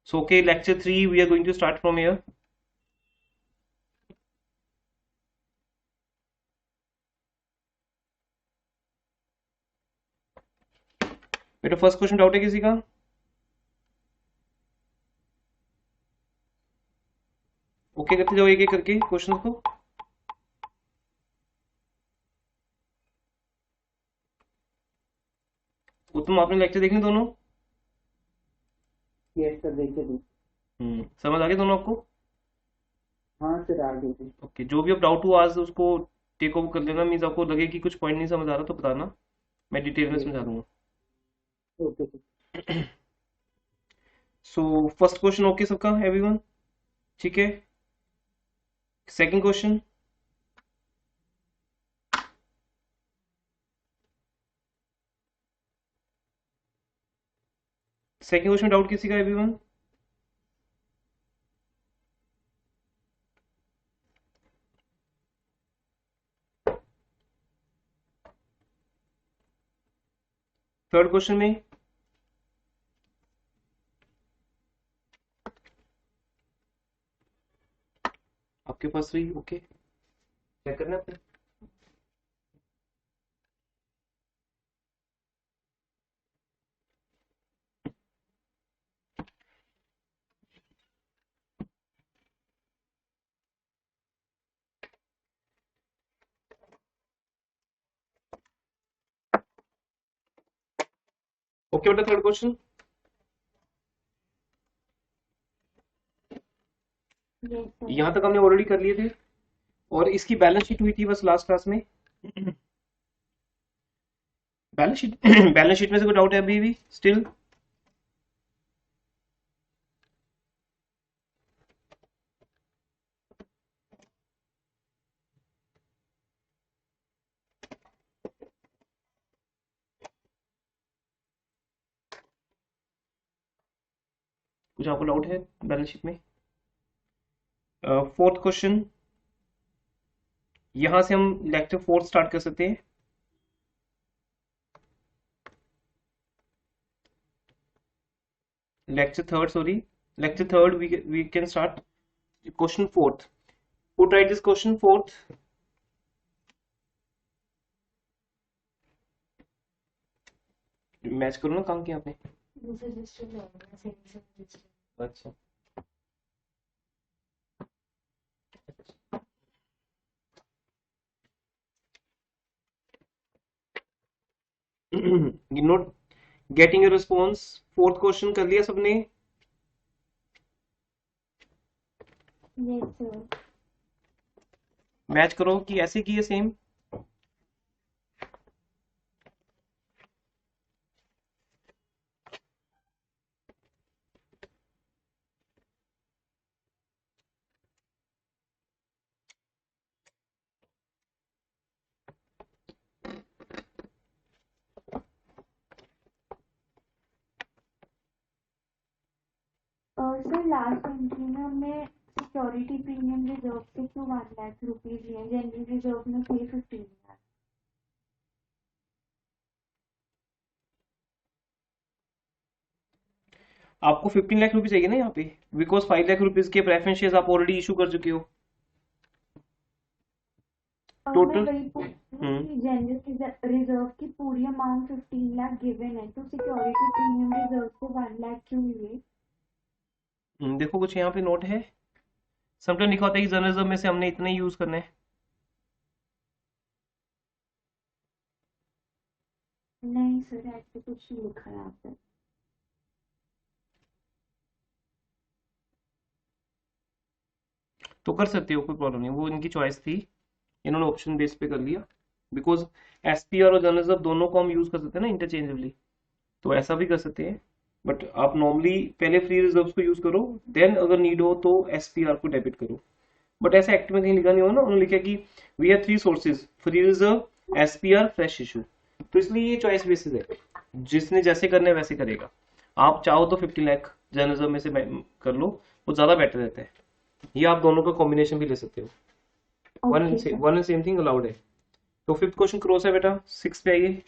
So okay, lecture 3 we are going to start from here. बेटा first question doubt है किसी का? Okay करते जाओ एक एक करके क्वेश्चन को. उत्तम आपने लेक्चर देखने दोनों? यस सर, देखे थे। समझ आ गए दोनों आपको? हाँ सर, आ गए थे। ओके जो भी अब डाउट हुआ आज उसको टेक ओवर कर लेना. मीन्स आपको लगे कि कुछ पॉइंट नहीं समझ आ रहा तो बताना, मैं डिटेल में समझा दूंगा. Okay sir. So first question okay सबका एवरीवन? ठीक है. Second question. Second question doubt किसी का एवरीवन? थर्ड क्वेश्चन में आपके पास रही. ओके चेक करना है. ओके बेटा थर्ड क्वेश्चन. यहाँ तक हमने ऑलरेडी कर लिए थे और इसकी बैलेंस शीट हुई थी बस लास्ट क्लास में. बैलेंस शीट बैलेंस शीट में से कोई डाउट है अभी भी स्टिल? कुछ आपको डाउट है बैलेंस शीट में? Fourth question. यहां से हम लेक्चर फोर्थ स्टार्ट कर सकते हैं. Lecture third sorry. Lecture third we can start question fourth. Who tried this question fourth? Match करो ना काम किया आपने. अच्छा you not getting a response. Fourth question कर लिया सबने? Yes sir. मैच करो कि ऐसे की है सेम. सर लास्ट एंट्री में हमने सिक्योरिटी प्रीमियम रिजर्व के क्यों 1 लाख रुपीज लिए, जनरल रिजर्व में थे 15 लाख. आपको 15 लाख रुपए चाहिए ना यहाँ पे, बिकॉज 5 लाख रुपीज के प्रेफरेंस शेयर्स आप ऑलरेडी इशू कर चुके हो. मैं टोटल वही पूछ रही हूँ कि जनरल रिजर्व की पूरी अमाउंट 15 लाख गिवन है, तो सिक्योरिटी प्रीमियम रिजर्व को 1 लाख क्यों लिए? देखो कुछ यहाँ पे नोट है. समटाइम लिखा होता है कि जर्नलिज्म में से हमने इतना ही यूज करना है. नहीं सर, ऐसे कुछ नहीं लिखा है यहाँ पे. तो कर सकते हो, कोई प्रॉब्लम नहीं. वो इनकी चॉइस थी, इन्होंने ऑप्शन बेस पे कर लिया. बिकॉज एसपीआर और जर्नलिज्म दोनों को हम यूज कर सकते हैं ना इंटरचेंजेबली, तो ऐसा भी कर सकते हैं. बट आप नॉर्मली पहले फ्री रिजर्व्स को यूज करो, देन अगर नीड हो तो एसपीआर को डेबिट करो. बट ऐसा एक्ट में कहीं लिखा नहीं हो ना, उन्होंने लिखा कि we have 3 sources, free reserve, SPR, fresh issue. तो इसलिए ये चॉइस बेसिस है, जिसने जैसे करना है वैसे करेगा. आप चाहो तो 50 लाख जर्नलिज्म में से कर लो, वो ज्यादा बेटर रहता है. ये आप दोनों का कॉम्बिनेशन भी ले सकते हो. One and same thing allowed है. तो फिफ्थ क्वेश्चन क्रॉस है बेटा. सिक्स पे आइए.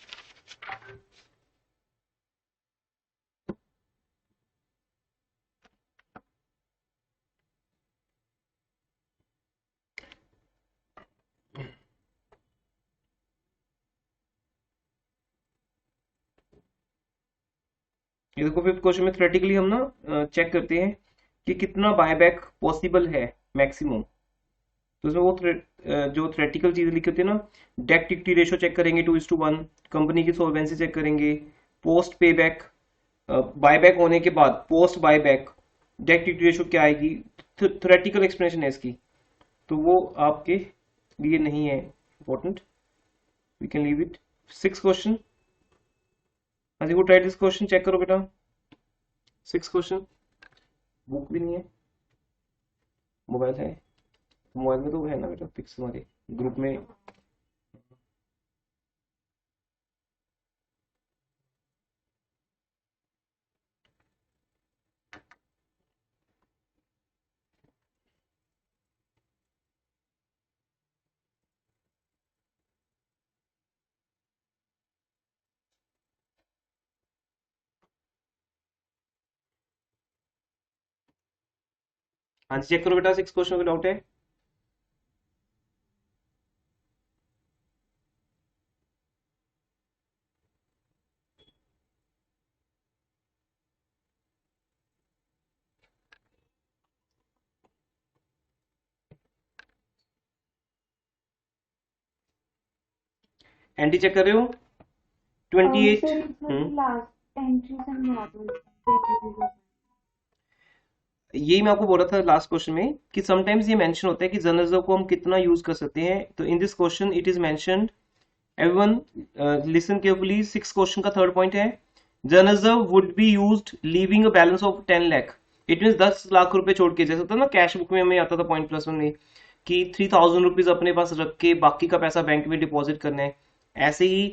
ये देखो फिफ्थ क्वेश्चन में थ्योरेटिकली हम ना चेक करते हैं कि कितना बायबैक पॉसिबल है मैक्सिमम। तो उसमें वो जो थ्योरेटिकल चीजें लिखी होती है ना, डेट इक्विटी रेशियो चेक करेंगे 2:1, कंपनी की सॉल्वेंसी चेक करेंगे, पोस्ट पे बैक, बायबैक होने के बाद post buyback debt equity ratio क्या आएगी, थ्योरेटिकल एक्सप्लेनेशन है इसकी। तो वो आपके लिए नहीं है important, we can leave it. Six question, आज को ट्राई दिस क्वेश्चन, चेक करो बेटा। सिक्स क्वेश्चन, बुक भी नहीं है, मोबाइल है, मोबाइल में तो है ना बेटा फिक्स हमारे ग्रुप में। हाँ जी चेक करो बेटा, सिक्स क्वेश्चन का डाउट है। एंटी चेक कर रहे हो? 28। सर इसमें लास्ट एंट्री समझा दो। यही मैं आपको बोल रहा था लास्ट क्वेश्चन में कि समटाइम्स ये मेंशन होता है कि जर्नलिज्म को हम कितना यूज कर सकते हैं। तो in this question it is mentioned, everyone listen carefully. Six question का थर्ड पॉइंट है, journalism would be used leaving a balance of 10 lakh. It mean 10 lakh रुपए छोड़ के, जैसे होता है ना कैश बुक में हमें आता था पॉइंट प्लस वन में कि 3000 रुपीज अपने पास रख के बाकी का पैसा बैंक में डिपॉजिट करना है, ऐसे ही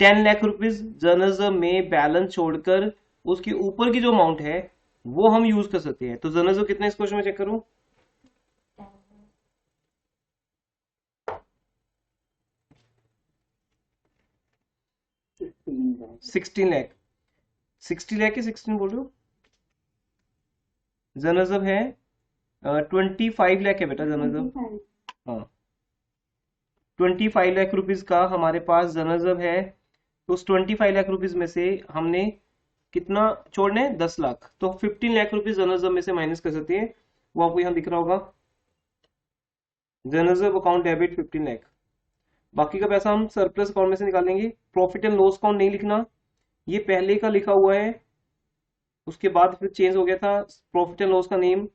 10 लाख रुपीज जर्नलिज्म में बैलेंस छोड़कर उसके ऊपर की जो अमाउंट है वो हम यूज कर सकते हैं। तो जर्नलिज्म कितना इस क्वेश्चन में चेक करूं? 16 लाख। 60 लाख के 16 बोल रहे हो? जर्नलिज्म है 25 लाख है बेटा जर्नलिज्म। हाँ 25 लाख रुपीज का हमारे पास जर्नलिज्म है। तो उस 25 लाख रुपीज में से हमने कितना छोड़ना है? 10 लाख। तो 15 लाख रुपीज जर्नलिज्म में से माइनस कर सकते हैं, वो आपको यहाँ दिख रहा होगा, जर्नलिज्म अकाउंट डेबिट 15 लाख। बाकी का पैसा हम सरप्लस अकाउंट में से निकालेंगे। प्रॉफिट एंड लॉस अकाउंट नहीं लिखना, ये पहले का लिखा हुआ है, उसके बाद फिर चेंज हो गया था। प्रॉफिट एंड लॉस का नेम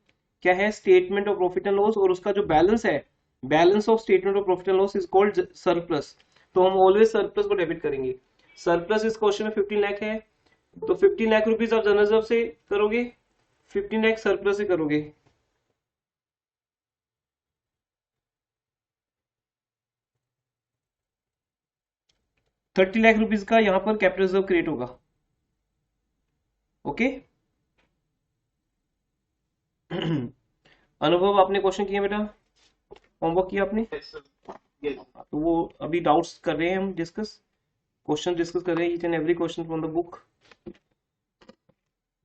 क्या है? Statement of profit and loss, और उसका जो बैलेंस है, balance of statement of profit and loss is called surplus. तो हम ऑलवेज सरप्लस को डेबिट करेंगे। सरप्लस इस क्वेश्चन में 15 लाख है, तो 15 लाख रुपीज आप जर्नलिज्म से करोगे, 15 लाख सरप्लस से करोगे। ₹30 लाख का यहां पर कैपिटल रिजर्व क्रिएट होगा। ओके अनुभव, आपने क्वेश्चन किया बेटा? होमवर्क किया आपने? तो वो अभी डाउट्स कर रहे हैं, हम डिस्कस क्वेश्चन डिस्कस कर रहे हैं, each and every question from the book.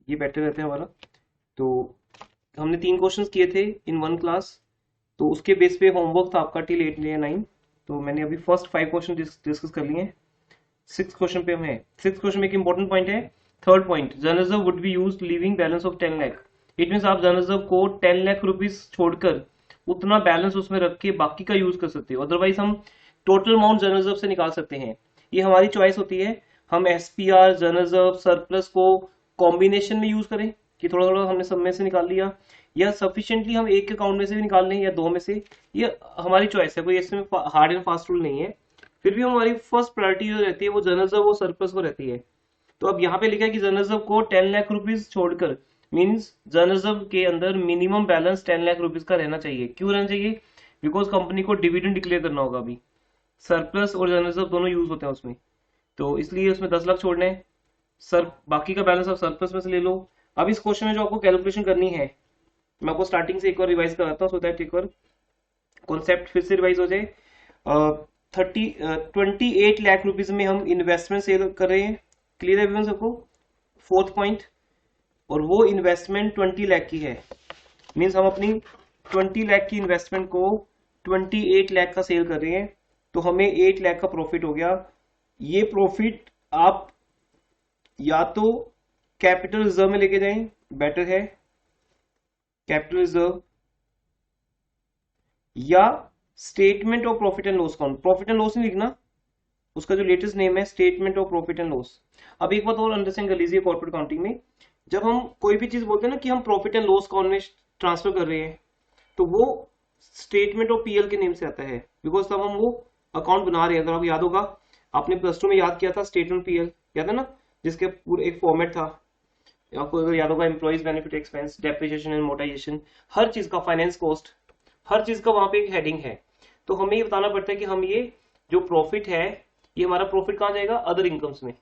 ये बेटर रहता है हमारा। तो हमने 3 क्वेश्चंस किए थे इन वन क्लास, तो उसके बेस पे होमवर्क था आपका टिल 8 या 9। तो मैंने अभी फर्स्ट 5 क्वेश्चन डिस्कस कर लिए हैं। सिक्स क्वेश्चन पे हम है। सिक्स क्वेश्चन में एक इंपॉर्टेंट पॉइंट है, third point, journalism would be used leaving balance of 10 lakh. It means आप जर्नलिज्म को 10 लाख रुपीस छोड़कर उतना बैलेंस उसमें रख के बाकी का यूज कर सकते हो। अदरवाइज हम टोटल अमाउंट जर्नलिज्म से निकाल सकते हैं, ये हमारी चॉइस होती है। हम एसपीआर, जर्नलिज्म, सरप्लस को कॉम्बिनेशन में यूज करें कि थोड़ा थोड़ा हमने सब में से निकाल लिया, या सफिशिएंटली हम एक अकाउंट में से भी निकाल लें या दो में से, ये हमारी चॉइस है, कोई इसमें हार्ड एंड फास्ट रूल नहीं है। फिर भी हमारी फर्स्ट प्रायोरिटी जो रहती है वो जर्नलिज्म, वो सरप्लस को रहती है। तो अब यहाँ पे लिखा है कि जर्नलिज्म को 10 लाख रुपीज छोड़कर, मींस जर्नलिज्म के अंदर मिनिमम बैलेंस 10 लाख रुपीज का रहना चाहिए। क्यों रहना चाहिए? बिकॉज कंपनी को डिविडेंड डिक्लेयर करना होगा। अभी सरप्लस और जर्नलिज्म दोनों यूज होते हैं उसमें, तो इसलिए उसमें 10 लाख छोड़ना है। सर बाकी का बैलेंस आप सरप्लस में से ले लो। अब इस क्वेश्चन में जो आपको कैलकुलेशन करनी है, मैं आपको स्टार्टिंग से एक बार रिवाइज कराता हूँ, सो दैट एक बार कॉन्सेप्ट फिर से रिवाइज हो जाए। 28 लाख रुपीज में हम इन्वेस्टमेंट सेल कर रहे हैं, क्लियर है एवरीवन सबको? फोर्थ पॉइंट, और वो इन्वेस्टमेंट 20 लाख की है, मींस हम अपनी 20 लाख की इन्वेस्टमेंट को 28 लाख का सेल कर रहे हैं, तो हमें 8 लाख का प्रॉफिट हो गया। ये प्रॉफिट आप या तो कैपिटल रिजर्व में लेके जाएं, बेटर है कैपिटल रिजर्व, या statement of profit and loss account. Profit and loss नहीं लिखना, उसका जो लेटेस्ट नेम है statement of profit and loss. अब एक बात और अंडरस्टैंड कर लीजिए, कॉर्पोरेट अकाउंटिंग में जब हम कोई भी चीज बोलते हैं ना कि हम प्रॉफिट एंड लॉस अकाउंट में ट्रांसफर कर रहे हैं, तो वो स्टेटमेंट ऑफ पीएल के नेम से आता है, बिकॉज तब हम वो अकाउंट बना रहे हैं। अगर आपको याद होगा, आपने प्लस टू में याद किया था स्टेटमेंट पीएल, याद है ना, जिसके पूरे एक फॉर्मेट था। आपको अगर याद होगा, employees benefit expense, depreciation and amortisation, हर चीज का, फाइनेंस कॉस्ट, हर चीज का वहां पे एक हेडिंग है। तो हमें ये बताना पड़ता है कि हम ये जो प्रॉफिट है, ये हमारा प्रॉफिट कहाँ जाएगा, अदर इनकम्स में।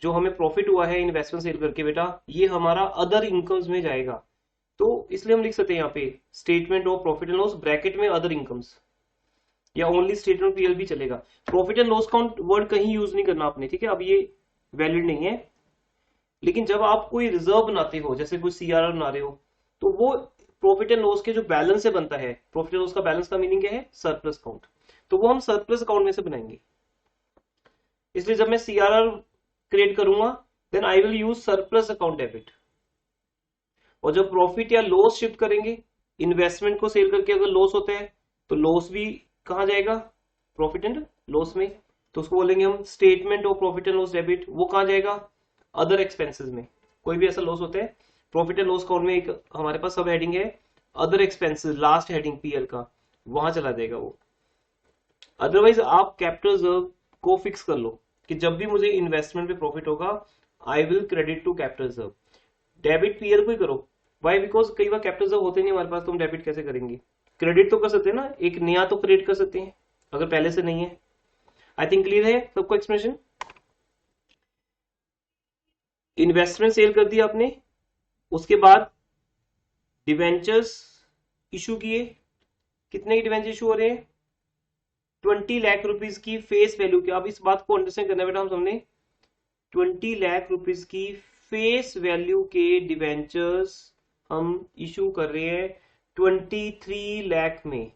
जो हमें प्रॉफिट हुआ है इन्वेस्टमेंट सेल करके बेटा, ये हमारा अदर इनकम्स में जाएगा। तो इसलिए हम लिख सकते हैं यहाँ पे statement of profit and loss bracket में अदर इनकम्स, या ओनली स्टेटमेंट पीएल भी चलेगा। Profit and loss count word कहीं यूज नहीं करना आपने, ठीक है, अब ये वैलिड नहीं है। लेकिन जब आप कोई रिजर्व बनाते हो, जैसे कोई सीआरआर बना रहे हो, तो वो प्रॉफिट एंड लॉस के जो बैलेंस से बनता है। प्रॉफिट एंड लॉस का बैलेंस का मीनिंग क्या है, सरप्लस अकाउंट। तो वो हम सरप्लस अकाउंट में से बनाएंगे। इसलिए जब मैं सीआरआर क्रिएट करूंगा, then I will use surplus account debit. और जब प्रॉफिट या लॉस शिफ्ट करेंगे, इन्वेस्टमेंट को सेल करके अगर लॉस होता है, तो लॉस भी कहां जाएगा, प्रॉफिट एंड लॉस में। तो उसको बोलेंगे हम statement of profit and loss debit. वो कहां जाएगा, अदर एक्सपेंसेस में। कोई भी ऐसा लॉस होता है, प्रॉफिट एंड लॉस अकाउंट में एक हमारे पास सब हेडिंग है other expenses, last heading PL का, वहां चला जाएगा वो। अदरवाइज आप कैपिटल रिजर्व को फिक्स कर लो कि जब भी मुझे इन्वेस्टमेंट पे प्रॉफिट होगा, I will credit to capital reserve. Debit PL को ही करो। वाई, बिकॉज कई बार कैपिटल रिजर्व होते नहीं हमारे पास, तो हम डेबिट कैसे करेंगे। क्रेडिट तो कर सकते हैं ना, एक नया तो क्रेडिट कर सकते हैं अगर पहले से नहीं है। आई थिंक क्लियर है सबको एक्सप्लेनेशन। इन्वेस्टमेंट सेल कर दिया आपने, उसके बाद डिवेंचर्स इशू किए। कितने की डिवेंचर इशू हो रहे हैं, 20 लाख रुपीज की फेस वैल्यू की। अब इस बात को अंडरस्टैंड करना बेटा, हम समझे 20 लाख रुपीज की फेस वैल्यू के डिवेंचर्स हम इशू कर रहे हैं 23 लाख में।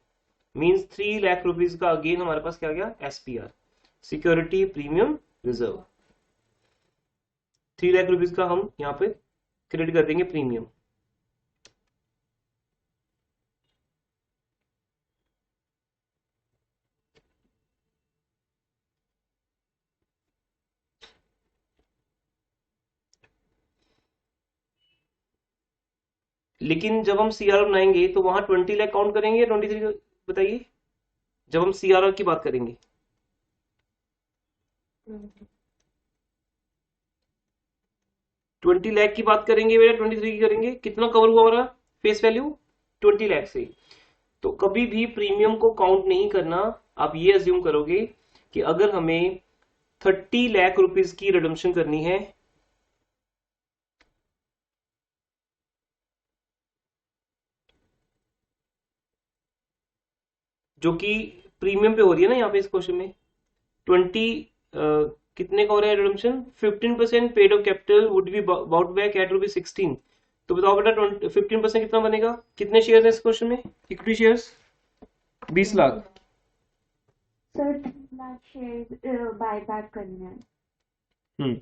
मींस 3 लाख रुपीज का अगेन हमारे पास क्या गया, SPR, security premium reserve. 3 lakh rupees का हम यहाँ पे क्रेडिट कर देंगे प्रीमियम। लेकिन जब हम सीआरआर बनाएंगे तो वहां 20 लाख काउंट करेंगे या 23, बताइए, जब हम सीआरआर की बात करेंगे। 20 लाख की बात करेंगे या 23 की करेंगे। कितना कवर हुआ हमारा फेस वैल्यू, 20 लाख से। तो कभी भी प्रीमियम को काउंट नहीं करना। आप ये अज्यूम करोगे कि अगर हमें 30 लाख रुपीज की रिडम्पशन करनी है, जो कि प्रीमियम पे हो रही है ना यहाँ पे इस क्वेश्चन में, 20 कितने का हो रहा है redemption, 15% paid off capital would be bought back at ₹16। तो बताओ बेटा 15% कितना बनेगा, कितने शेयर है इस क्वेश्चन में, equity shares 20 lakh. Sir 3 lakh share buy back करना है,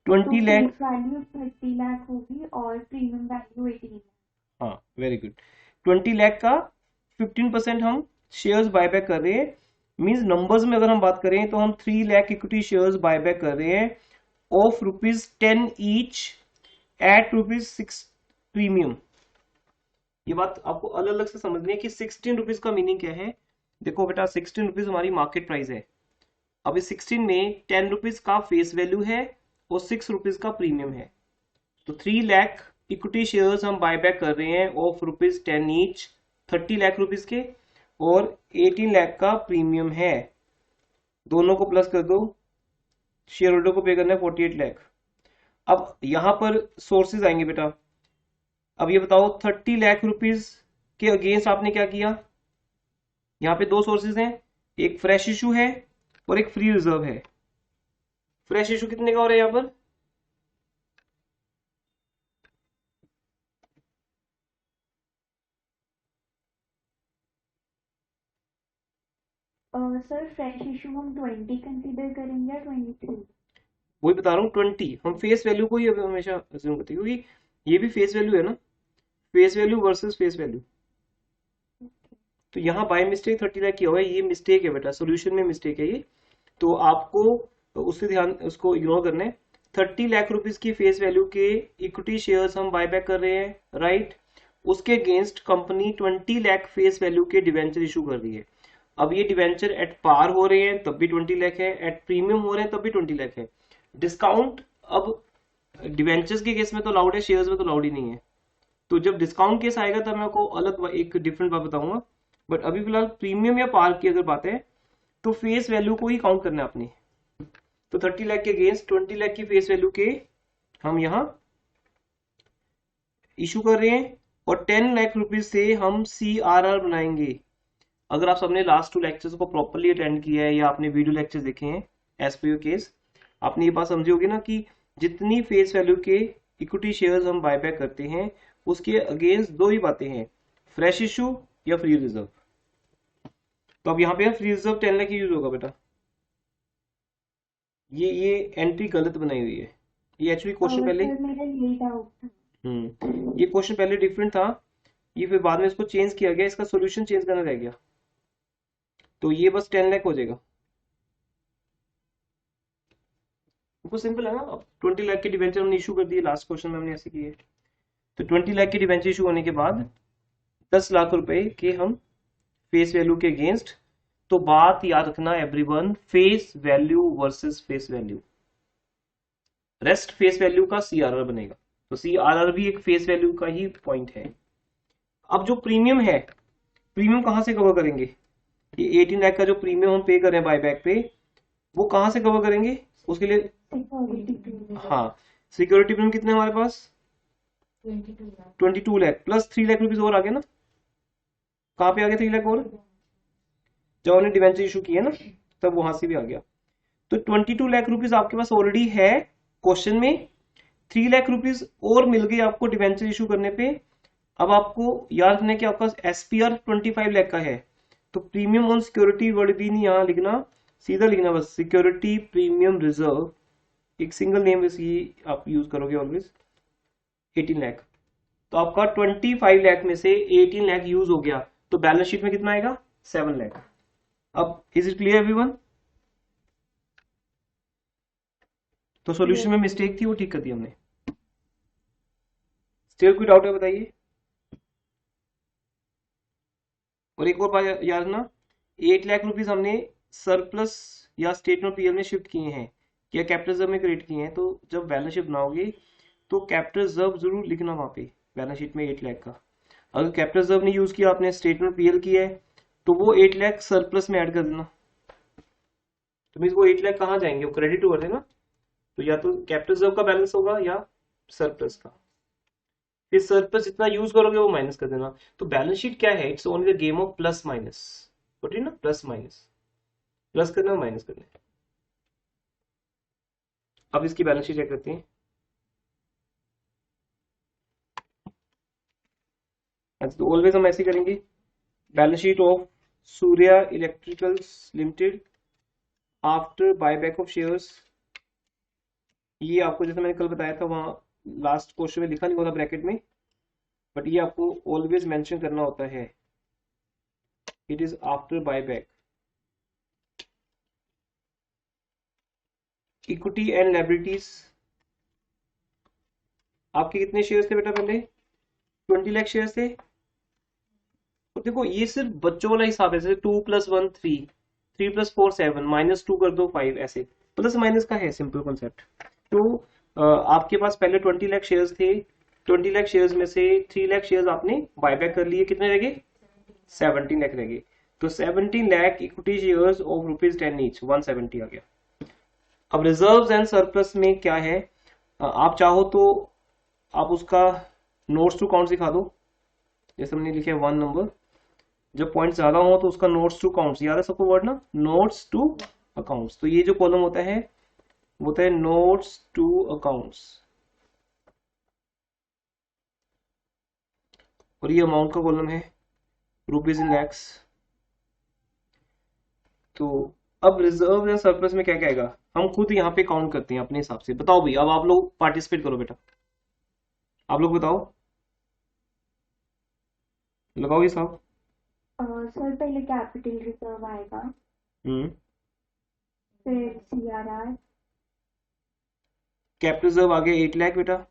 20 लाख, फेस वैल्यू 30 लाख होगी और प्रीमियम वैल्यू 18 लाख। हाँ वेरी गुड। 20 लाख का 15% हम शेयर्स बायबैक कर रहे हैं। मींस नंबर्स में अगर हम बात करें तो हम 3 लाख इक्विटी शेयर्स बायबैक कर रहे हैं ऑफ ₹10 ईच एट ₹6 प्रीमियम। ये बात आपको अलग अलग से समझनी है कि 16 रुपीज का मीनिंग क्या है। देखो बेटा 16 रुपीज हमारी मार्केट प्राइस है। अब इस 16 में 10 रुपीज का फेस वैल्यू है और 6 रुपीज का प्रीमियम है। तो 3 लाख इक्विटी शेयर्स हम बायबैक कर रहे हैं ऑफ ₹10 ईच, 30 लाख रुपीज के, और 18 लाख का प्रीमियम है। दोनों को प्लस कर दो, शेयर होल्डर को पे करना है 48 लाख। अब यहां पर सोर्सेज आएंगे बेटा। अब ये बताओ 30 लाख रुपीज के अगेंस्ट आपने क्या किया। यहाँ पे दो सोर्सेज हैं, एक फ्रेश इशू है और एक फ्री रिजर्व है। फ्रेश इशू कितने का हो रहा है यहाँ पर, सर फ्रेश इशू हम 20 कंसीडर करेंगे या 23? वही बता रहा हूँ 20, हम फेस वैल्यू को ही अब हमेशा अज्यूम करते हैं क्योंकि ये भी फेस वैल्यू है ना, face value versus face value. तो यहाँ बाय मिस्टेक 30 लाख किया हुआ है, ये मिस्टेक है बेटा, सोल्यूशन में मिस्टेक है ये। तो आपको उससे ध्यान, उसको इग्नोर करना है। 30 लाख रुपीज की फेस वैल्यू के इक्विटी शेयर्स हम बाय बैक कर रहे हैं, राइट। उसके against company 20 lakh face value के डिवेंचर इशू कर रही है। अब ये डिवेंचर एट पार हो रहे हैं तब भी 20 लाख है, एट प्रीमियम हो रहे हैं तब भी 20 लाख है। डिस्काउंट अब डिवेंचर्स के केस में तो अलाउड है, शेयर्स में तो अलाउड ही नहीं है। तो जब डिस्काउंट केस आएगा तब मैं आपको अलग एक डिफरेंट बात बताऊंगा। बट अभी फिलहाल प्रीमियम या पार की अगर बात है तो फेस वैल्यू को ही काउंट करना है आपने। तो 30 लाख के अगेंस्ट 20 लाख की फेस वैल्यू के हम यहाँ इशू कर रहे हैं, और 10 लाख रुपीज से हम CRR बनाएंगे। अगर आप सबने लास्ट 2 लेक्चर्स को प्रॉपरली अटेंड किया है या आपने वीडियो लेक्चर देखे हैं एज पर योर केस, आपने ये बात समझी होगी ना कि जितनी फेस वैल्यू के इक्विटी शेयर्स हम बायबैक करते हैं उसके अगेंस्ट दो ही बातें हैं, फ्रेश इशू या फ्री रिजर्व। तो अब यहाँ पे फ्री रिजर्व 10 लाख यूज होगा बेटा, ये एंट्री गलत बनाई हुई है। ये एक्चुअली क्वेश्चन पहले, सर मेरा यही डाउट था। ये क्वेश्चन पहले डिफरेंट था, ये फिर बाद में इसको चेंज किया गया, इसका सॉल्यूशन चेंज करना रह गया। तो ये बस 10 लाख हो जाएगा। बिल्कुल सिंपल है ना। अब 20 लाख के डिवेंचर हमने इशू कर दिए, लास्ट क्वेश्चन में हमने ऐसे किए। तो 20 लाख के डिवेंचर इशू होने के बाद 10 लाख रुपए के हम फेस वैल्यू के अगेंस्ट, तो बात याद रखना everyone, face value versus face value, rest face value का CRR बनेगा। तो CRR भी एक फेस वैल्यू का ही पॉइंट है। अब जो प्रीमियम है, प्रीमियम कहां से कवर करेंगे? ये 18 लाख का जो प्रीमियम हम पे कर रहे हैं बायबैक पे, वो कहां से कवर करेंगे? उसके लिए हाँ, सिक्योरिटी प्रीमियम कितने हमारे पास? 22 लाख प्लस 3 लाख रुपीज और आ गए ना। कहाँ पे आ गया 3 लाख और? जब हमने डिवेंचर इशू किया ना तब वहां से भी आ गया। तो 22 लाख रुपीज आपके पास ऑलरेडी है क्वेश्चन में, 3 लाख रुपीज और मिल गए आपको डिवेंचर इशू करने पे। अब आपको याद रखना है कि आपका SPR 25 लाख का है, तो प्रीमियम ऑन सिक्योरिटी वर्ड भी नहीं यहाँ लिखना, सीधा लिखना बस सिक्योरिटी प्रीमियम रिजर्व, एक सिंगल नेम ये आप यूज करोगे ऑलवेज, 18 लाख। तो आपका 25 लाख में से 18 लाख यूज हो गया, तो बैलेंस शीट में कितना आएगा? 7 लाख। अब इज इट क्लियर एवरीवन? तो सॉल्यूशन में मिस्टेक थी, वो ठीक कर दी हमने। स्टिल कोई डाउट है बताइए। और एक और बात याद रखना, 8 लाख रुपीज हमने सरप्लस या स्टेटमेंट PL में शिफ्ट किए हैं या कैपिटल रिजर्व में क्रिएट किए हैं। तो जब बैलेंस शीट बनाओगे तो कैपिटल रिजर्व जरूर लिखना वहां पे बैलेंस शीट में 8 लाख का। अगर कैपिटल रिजर्व नहीं यूज किया आपने, स्टेटमेंट PL किया है, तो वो 8 लाख सरप्लस में ऐड कर देना। तो मीन वो 8 लाख कहाँ जाएंगे? वो क्रेडिट ओवर है ना, तो या तो कैपिटल रिजर्व का बैलेंस होगा या सरप्लस का। फिर सरप्लस जितना यूज करोगे वो माइनस कर देना। तो बैलेंस शीट क्या है? It's only the game of plus minus, बोलिए ना, प्लस माइनस, प्लस करना माइनस करना। अब इसकी बैलेंस शीट चेक करते हैं। तो ऑलवेज हम ऐसे करेंगे, balance sheet of Surya electricals limited after buyback of shares. ये आपको जैसे मैंने कल बताया था वहां लास्ट क्वेश्चन में लिखा नहीं होता ब्रैकेट में, बट ये आपको ऑलवेज मेंशन करना होता है, it is after buyback. Equity and liabilities, आपके कितने शेयर्स थे बेटा पहले? 20 लाख शेयर्स थे। तो देखो ये सिर्फ बच्चों वाला हिसाब है, जैसे 2 + 1 3, 3 + 4 7, -2 कर दो 5, ऐसे प्लस माइनस का है सिंपल कॉन्सेप्ट। तो आपके पास पहले 20 लाख शेयर्स थे, 20 लाख शेयर्स में से 3 लाख शेयर्स आपने बायबैक कर लिए, कितने रह गए? 17 लाख रह गए। तो 17 lakh equity shares of ₹10 each, 170 आ गया। अब रिजर्व्स एंड सरप्लस में क्या है, आप चाहो तो आप उसका नोट्स टू काउंट दिखा दो, जैसे हमने लिखे 1 नंबर, जब पॉइंट ज्यादा हो तो उसका नोट्स टू काउंट्स, याद है सबको वर्ड ना, नोट्स टू अकाउंट्स। तो ये जो कॉलम होता है वो होता है नोट्स टू अकाउंट्स, और ये अमाउंट का कॉलम है रुपीज इन लैक्स। तो अब रिजर्व या सरप्लस में क्या क्या आएगा हम खुद यहाँ पे काउंट करते हैं अपने हिसाब से। बताओ भाई, अब आप लोग पार्टिसिपेट करो बेटा, आप लोग बताओ, लगाओ ये साहब। सर पहले कैपिटल रिजर्व आएगा, हम्म। फिर CRR। कैपिटल रिजर्व आ गया 8 लाख बेटा।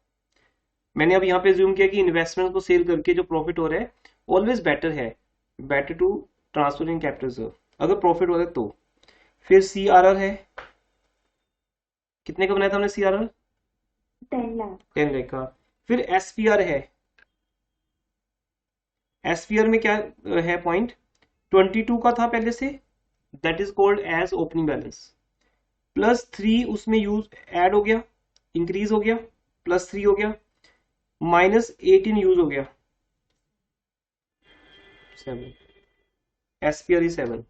मैंने अब यहाँ पे ज्यूम किया कि इन्वेस्टमेंट को सेल करके जो प्रॉफिट हो रहा है ऑलवेज बेटर है, better to transfer in capital reserve अगर प्रॉफिट हो रहा है तो। फिर CRR है, कितने का बनाया था हमने CRR? 10 लाख। 10 लाख का। फिर SPR है, SPR में क्या है पॉइंट, 22 का था पहले से, that is called as opening balance, +3 उसमें यूज ऐड हो गया, इंक्रीज हो गया, +3 हो गया, -18 यूज हो गया, 7, SPR ही 7।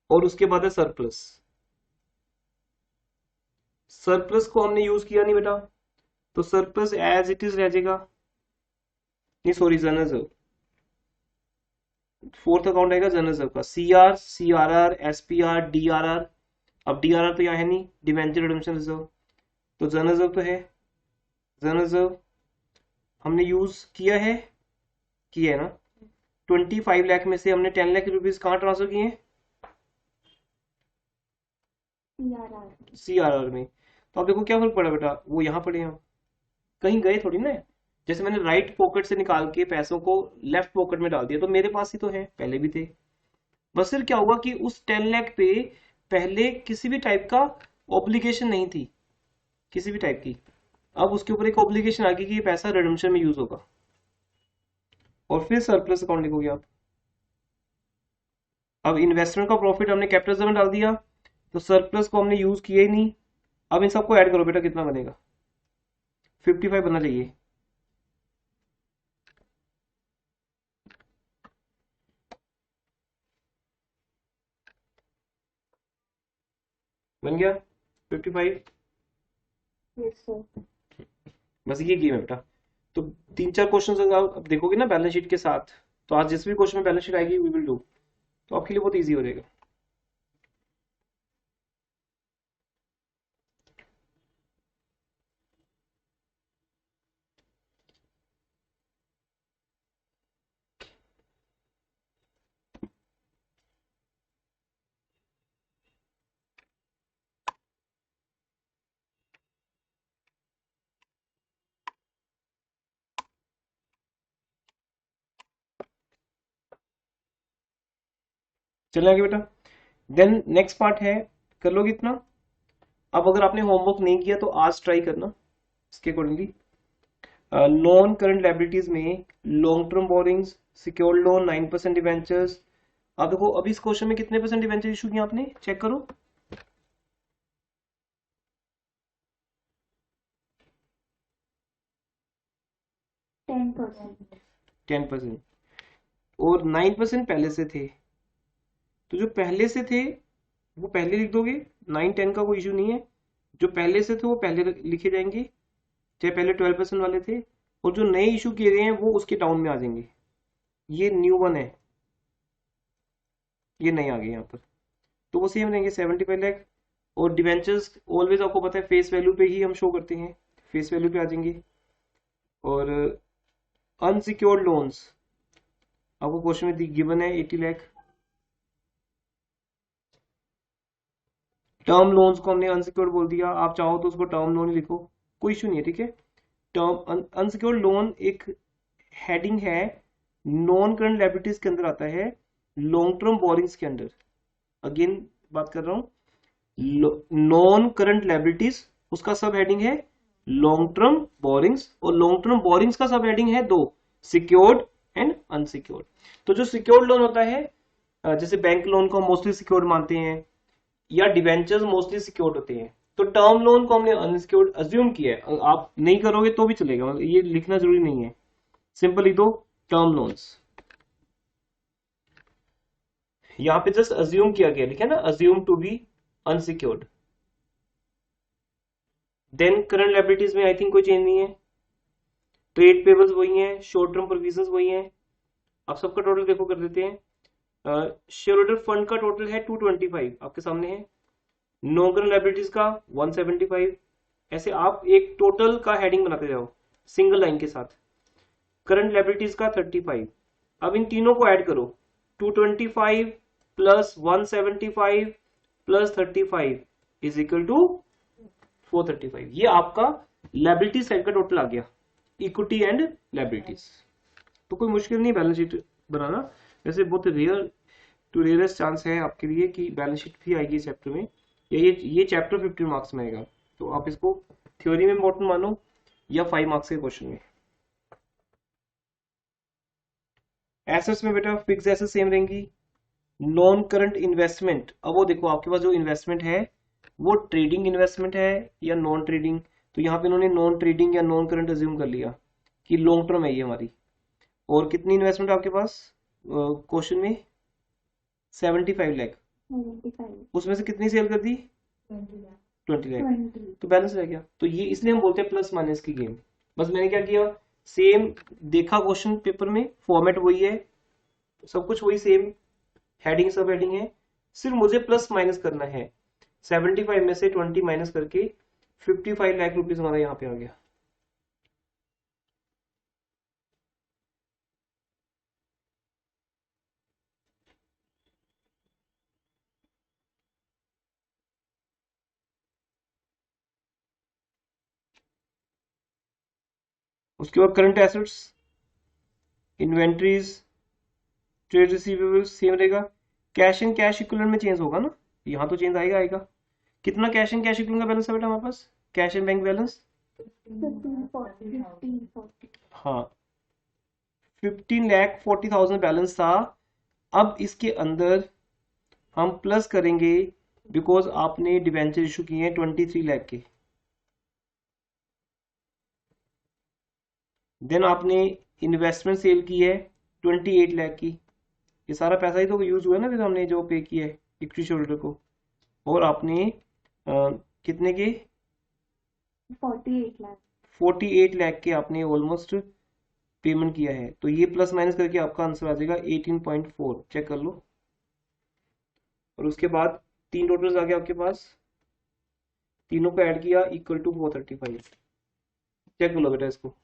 और उसके बाद है सरप्लस। सरप्लस को हमने यूज किया नहीं बेटा, तो सरप्लस एज इट इज रह जाएगा, नहीं sorry general reserve, fourth account आएगा जनरल रिजर्व का, CRR, SPR, DRR। अब DRR तो यहाँ है नहीं, डिवेंचर रिडेम्पशन रिजर्व, तो जनरल रिजर्व तो है। जनरल रिजर्व हमने यूज किया है ना। 25 लाख में से हमने 10 लाख रुपीज कहाँ ट्रांसफर किए हैं? CRR में। तो अब देखो क्या फर्क पड़ा बेटा, वो यहाँ पड़े हैं, कहीं गए थोड़ी ना। जैसे मैंने राइट पॉकेट से निकाल के पैसों को लेफ्ट पॉकेट में डाल दिया, तो मेरे पास ही तो है, पहले भी थे। बस फिर क्या हुआ कि उस 10 लाख पे पहले किसी भी टाइप का ऑब्लिगेशन नहीं थी, किसी भी टाइप की। अब उसके ऊपर एक ऑब्लिगेशन आ गई कि ये पैसा रिडेम्पशन में यूज होगा, और फिर सरप्लस अकाउंट लिखोगे आप। अब इन्वेस्टमेंट का प्रॉफिट हमने कैपिटल रिजर्व में डाल दिया, तो सरप्लस को हमने यूज किया ही नहीं। अब इन सबको ऐड करो बेटा, कितना बनेगा? 55 बनना चाहिए। बन गया 55। Yes sir. बस ये गेम है बेटा। तो 3-4 क्वेश्चन आप देखोगे ना बैलेंस शीट के साथ, तो आज जिस भी क्वेश्चन में बैलेंस शीट आएगी वी विल डू, तो आपके लिए बहुत ईजी हो जाएगा। चलिए आगे बेटा। देन नेक्स्ट पार्ट है, कर लोगे इतना। अब अगर आपने होमवर्क नहीं किया तो आज ट्राई करना इसके अकॉर्डिंगली। नॉन करंट लायबिलिटीज में long term borrowings, secured loan, 9% debentures. अब देखो अभी इस क्वेश्चन में कितने % डिवेंचर इशू किए आपने, चेक करो। 10%। 10%। और 9% पहले से थे, तो जो पहले से थे वो पहले लिख दोगे, 9-10 का कोई इशू नहीं है। जो पहले से थे वो पहले लिखे जाएंगे, चाहे पहले 12% वाले थे, और जो नए इशू किए गए हैं वो उसके डाउन में आ जाएंगे। ये न्यू वन है, ये नए आ गए यहाँ पर, तो वो सेम रहेंगे 75 लाख। और डिवेंचर्स ऑलवेज आपको पता है फेस वैल्यू पे ही हम शो करते हैं, फेस वैल्यू पे आ जाएंगे। और अनसिक्योर्ड लोन्स आपको क्वेश्चन में गिवन है 80 लाख। टर्म लोन्स को हमने अनसिक्योर्ड बोल दिया, आप चाहो तो उसको टर्म लोन ही लिखो, कोई इशू नहीं है, ठीक है। टर्म अनसिक्योर्ड लोन एक हेडिंग है, नॉन करंट लायबिलिटीज के अंदर आता है, लॉन्ग टर्म बोरिंग्स के अंदर। अगेन बात कर रहा हूं, नॉन करंट लायबिलिटीज उसका सब हेडिंग है लॉन्ग टर्म बोरिंग्स, और लॉन्ग टर्म बोरिंग्स का सब हेडिंग है 2, सिक्योर्ड एंड अनसिक्योर्ड। तो जो सिक्योर्ड लोन होता है, जैसे बैंक लोन को मोस्टली सिक्योर्ड मानते हैं, या डिवेंचर्स मोस्टली सिक्योर्ड होते हैं, तो टर्म लोन को हमने अनसिक्योर्ड अज्यूम किया है। आप नहीं करोगे तो भी चलेगा, मतलब ये लिखना जरूरी नहीं है, सिंपल लिख दो टर्म लोन्स। यहाँ पे जस्ट अज्यूम किया गया, लिखा है ना, assume to be unsecured. Then current liabilities में आई थिंक कोई चेंज नहीं है, ट्रेड पेबल्स वही है, शॉर्ट टर्म प्रोविजंस वही है। आप सबका टोटल देखो कर देते हैं, शेयर होल्डर फंड का टोटल है 225 आपके सामने है, नॉन करंट लायबिलिटीज का 175। ऐसे आप एक टोटल का हेडिंग बनाते जाओ सिंगल लाइन के साथ। करंट लायबिलिटीज का 35। अब इन तीनों को ऐड करो, 225 plus 175 plus 35 is equal to 435। ये आपका लायबिलिटी साइड का टोटल आ गया, इक्विटी एंड लायबिलिटीज। तो कोई मुश्किल नहीं बैलेंस शीट बनाना। वैसे बहुत रेयर टू रेयरेस्ट चांस है आपके लिए कि बैलेंस शीट भी आएगी इस चैप्टर में, या ये चैप्टर 15 मार्क्स में आएगा। तो आप इसको थ्योरी में इम्पोर्टेंट मानो या 5 मार्क्स के क्वेश्चन में। एसेट्स में बेटा फिक्स एसेट सेम रहेंगी। नॉन करंट इन्वेस्टमेंट, अब वो देखो आपके पास जो इन्वेस्टमेंट है वो ट्रेडिंग इन्वेस्टमेंट है या नॉन ट्रेडिंग। तो यहाँ पे इन्होंने नॉन ट्रेडिंग या नॉन करंट अज्यूम कर लिया कि लॉन्ग टर्म है ये हमारी। और कितनी इन्वेस्टमेंट आपके पास क्वेश्चन में 75 लाख, 75, उसमें से कितनी सेल कर दी 20 लाख, 20। तो बैलेंस रह गया। तो ये इसलिए हम बोलते हैं प्लस माइनस की गेम। बस मैंने क्या किया, सेम देखा क्वेश्चन पेपर में, फॉर्मेट वही है, सब कुछ वही सेम, हेडिंग सब हेडिंग है, सिर्फ मुझे प्लस माइनस करना है। 75 में से 20 माइनस करके 55 लाख रुपीज हमारा यहाँ पे आ गया। उसके बाद current assets, inventories, trade receivables same रहेगा। कैश एंड कैश इक्विवेलेंट में चेंज होगा ना, यहाँ तो चेंज आएगा आएगा। कितना कैश एंड कैश इक्विवेलेंट का बैलेंस है बेटा हमारे पास, कैश एंड बैंक बैलेंस? 1540। हाँ 15,40,000 बैलेंस था। अब इसके अंदर हम प्लस करेंगे बिकॉज आपने डिवेंचर इशू किए हैं 23 लाख के। देन आपने इन्वेस्टमेंट सेल की है 28 लाख की। ये सारा पैसा ही तो यूज हुआ है ना, फिर हमने जो पे किया है इक्विटी शेयरहोल्डर को। और आपने कितने के 48 लाख। 48 लाख के आपने ऑलमोस्ट पेमेंट किया है। तो ये प्लस माइनस करके आपका आंसर आ जाएगा 18.4, चेक कर लो। और उसके बाद तीन टोटल्स आ गए आपके पास, तीनों को ऐड किया इक्वल टू 435। चेक कर लो बेटा इसको।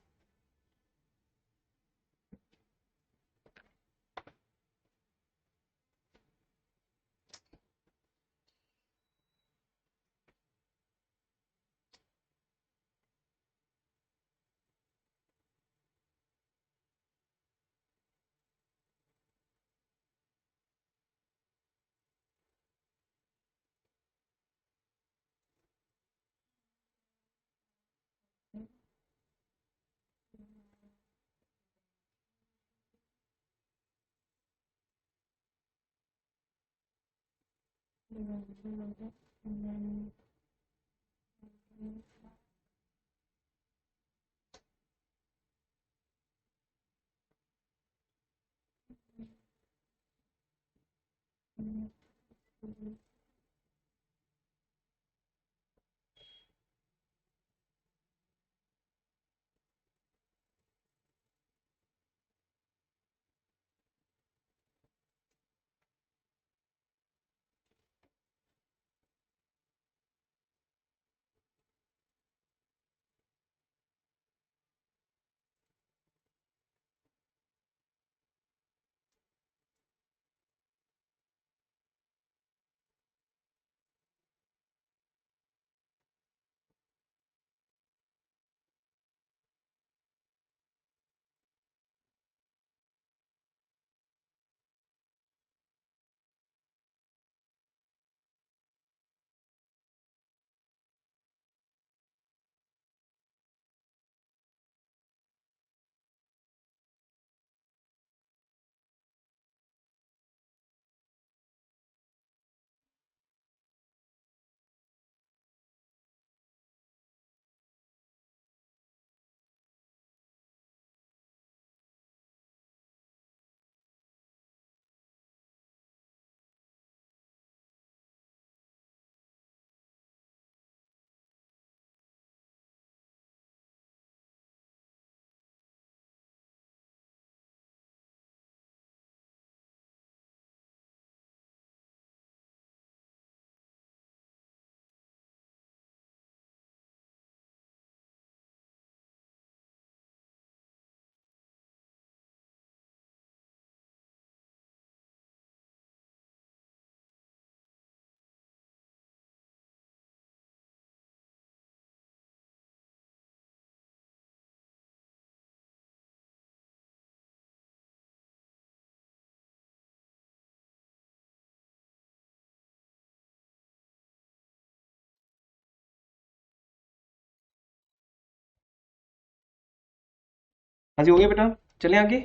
हाँ जी, हो गया बेटा, चले आगे।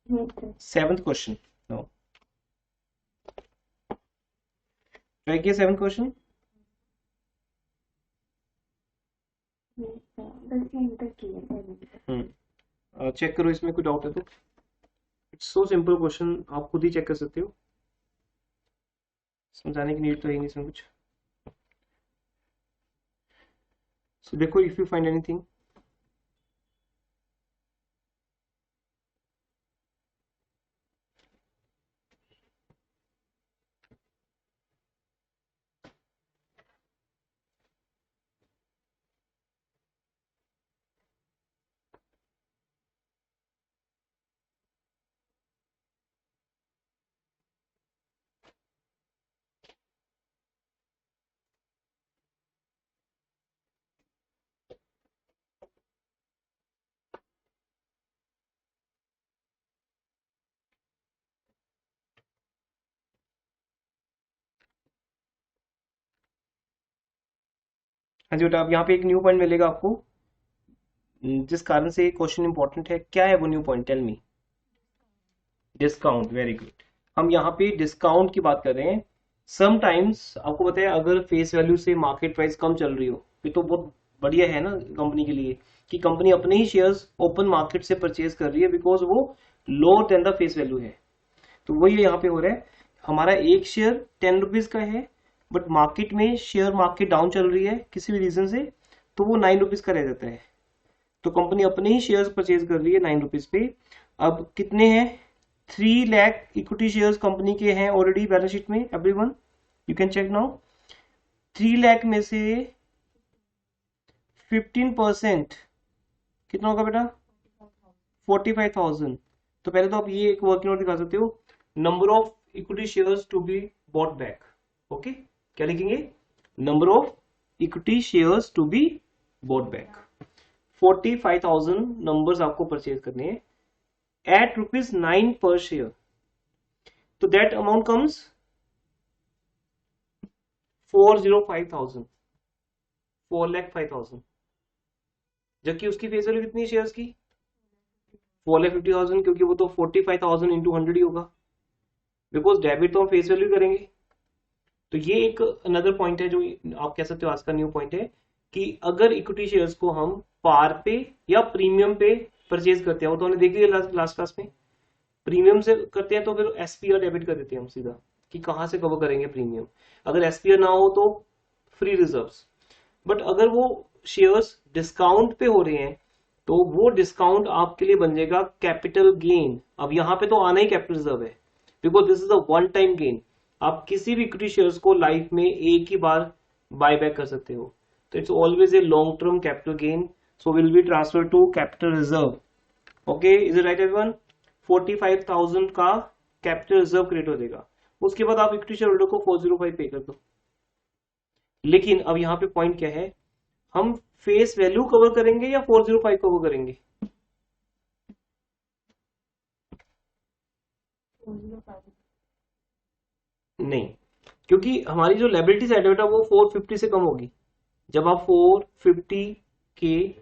Yes sir. 7th question, try किया 7th क्वेश्चन। यस सर, बस यहीं तक किया सर। चेक करो, इसमें कोई डाउट है तो। इट्स सो सिंपल क्वेश्चन, आप खुद ही चेक कर सकते हो, समझाने की नीड तो है नहीं इसमें कुछ। सो देखो, इफ यू फाइंड एनीथिंग। हाँ जी बेटा, अब यहाँ पे एक न्यू पॉइंट मिलेगा आपको, जिस कारण से क्वेश्चन इंपॉर्टेंट है। क्या है वो new point, tell me. Discount, very good. हम यहाँ पे डिस्काउंट की बात कर रहे हैं। समटाइम्स आपको पता है, अगर फेस वैल्यू से मार्केट प्राइस कम चल रही हो, ये तो बहुत बढ़िया है ना कंपनी के लिए, कि कंपनी अपने ही शेयर्स ओपन मार्केट से परचेज कर रही है, बिकॉज वो lower than the face value है। तो वही यहाँ पे हो रहा है, हमारा एक शेयर 10 रुपीज का है, बट मार्केट में शेयर मार्केट डाउन चल रही है किसी भी रीजन से, तो वो 9 रुपीज का रह जाता है। तो कंपनी अपने ही शेयर्स परचेज कर रही है 9 रुपीज पे। अब कितने हैं, 3 लाख इक्विटी शेयर्स कंपनी के हैं ऑलरेडी बैलेंस शीट में। Everyone you can check now. 3 lakh में से 15% कितना होगा बेटा, 45,000। तो पहले तो आप ये एक वर्किंग नोट दिखा सकते हो, number of equity shares to be bought back. Okay, क्या लिखेंगे, number of equity shares to be bought back. 45,000 numbers आपको परचेज करने हैं एट ₹9 पर शेयर। तो दैट अमाउंट कम्स 405,000, 4,05,000। जबकि उसकी फेस वैल्यू कितनी है शेयर्स की, 4,50,000, क्योंकि वो तो 45,000 इंटू 100 ही होगा, बिकॉज डेबिट तो हम फेस वैल्यू करेंगे। तो ये एक अनदर पॉइंट है जो आप कह सकते हो आज का न्यू पॉइंट है, कि अगर इक्विटी शेयर्स को हम पार पे या प्रीमियम पे परचेज करते हैं, वो तो हमने देख लिया लास्ट क्लास में, प्रीमियम से करते हैं तो फिर एसपीआर डेबिट कर देते हैं हम सीधा, कि कहां से कवर करेंगे प्रीमियम। अगर एसपीआर ना हो तो फ्री रिजर्व्स। बट अगर वो शेयर्स डिस्काउंट पे हो रहे हैं, तो वो डिस्काउंट आपके लिए बन जाएगा कैपिटल गेन। अब यहाँ पे तो आना ही कैपिटल रिजर्व है, because this is a one time gain. आप किसी भी इक्विटी शेयर्स को लाइफ में एक ही बार बाय बैक कर सकते हो, तो it's always a long term capital gain, so will be transfer to capital reserve. Okay, is it right everyone. 45,000 का कैपिटल रिजर्व क्रिएट हो जाएगा। उसके बाद आप इक्विटी शेयर होल्डर को 405 पे कर दो। लेकिन अब यहाँ पे पॉइंट क्या है, हम फेस वैल्यू कवर करेंगे या 405 कवर करेंगे। नहीं, क्योंकि हमारी जो लायबिलिटी साइड है बेटा वो 450 से कम होगी। जब आप 450 के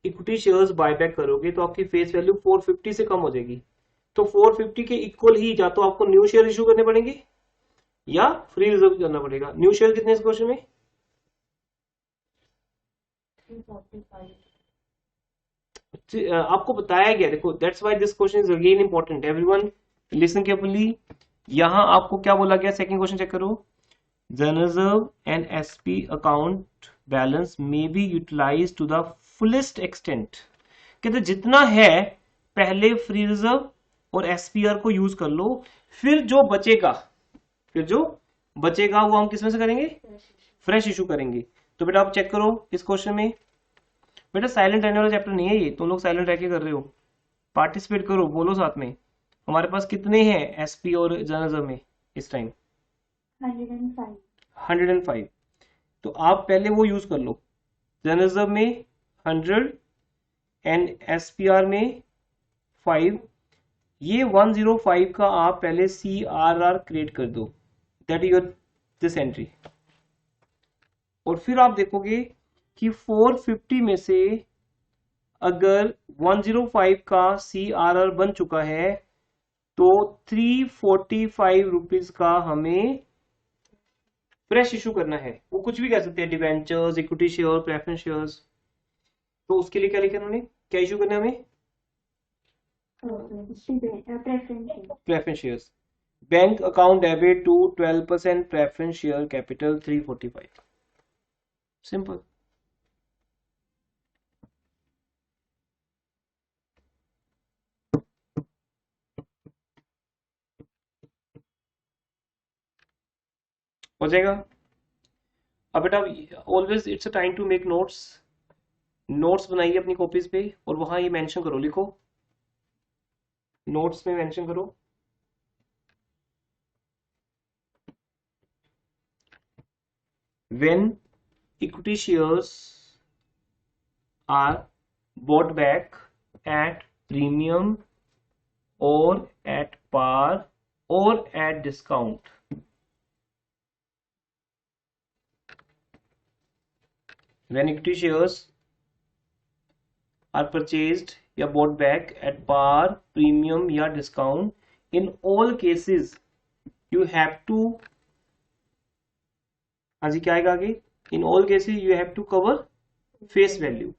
इक्विटी शेयर्स बायबैक करोगे तो आपकी फेस वैल्यू 450 से कम हो जाएगी। तो 450 के इक्वल ही या तो आपको न्यू शेयर इशू करने पड़ेंगे या फ्री रिजर्व करना पड़ेगा। न्यू शेयर कितने इस क्वेश्चन में, 345। आपको बताया गया। देखो, that's why this question is again important. Everyone listen carefully. यहां आपको क्या बोला गया, सेकंड क्वेश्चन चेक करो। The reserve and SP account balance may be utilized to the fullest extent। कहते जितना है पहले फ्री रिजर्व और एसपीआर को यूज कर लो, फिर जो बचेगा वो हम किसमें से करेंगे, फ्रेश इशू करेंगे। तो बेटा आप चेक करो इस क्वेश्चन में। बेटा साइलेंट रहने वाला चैप्टर नहीं है ये, तुम लोग साइलेंट रह के कर रहे हो। पार्टिसिपेट करो, बोलो साथ में। हमारे पास कितने हैं एसपी और जनरल में इस टाइम, 105। 105। तो आप पहले वो यूज कर लो, जनरल में 100 एंड एसपीआर में 5। ये 105 का आप पहले CRR क्रिएट कर दो, that is your this entry. और फिर आप देखोगे कि 450 में से अगर 105 का CRR बन चुका है तो 345 रुपीज का हमें फ्रेश इशू करना है। वो कुछ भी कह सकते हैं, debentures, equity share, preference shares. तो उसके लिए क्या लिखा उन्होंने, क्या इशू करना है हमें, preference shares. Bank account debit to 12% preference share capital 345। Simple. हो जाएगा। अब बेटा always it's a time to make notes. Notes बनाइए अपनी कॉपीज पे और वहां ये मेंशन करो, लिखो नोट्स में मेंशन करो when equity shares are bought back at premium or at par or at discount, when equity shares are purchased या bought back at par, premium या discount, in all cases you have to, हाँ जी क्या आएगा आगे, in all cases you have to cover face value।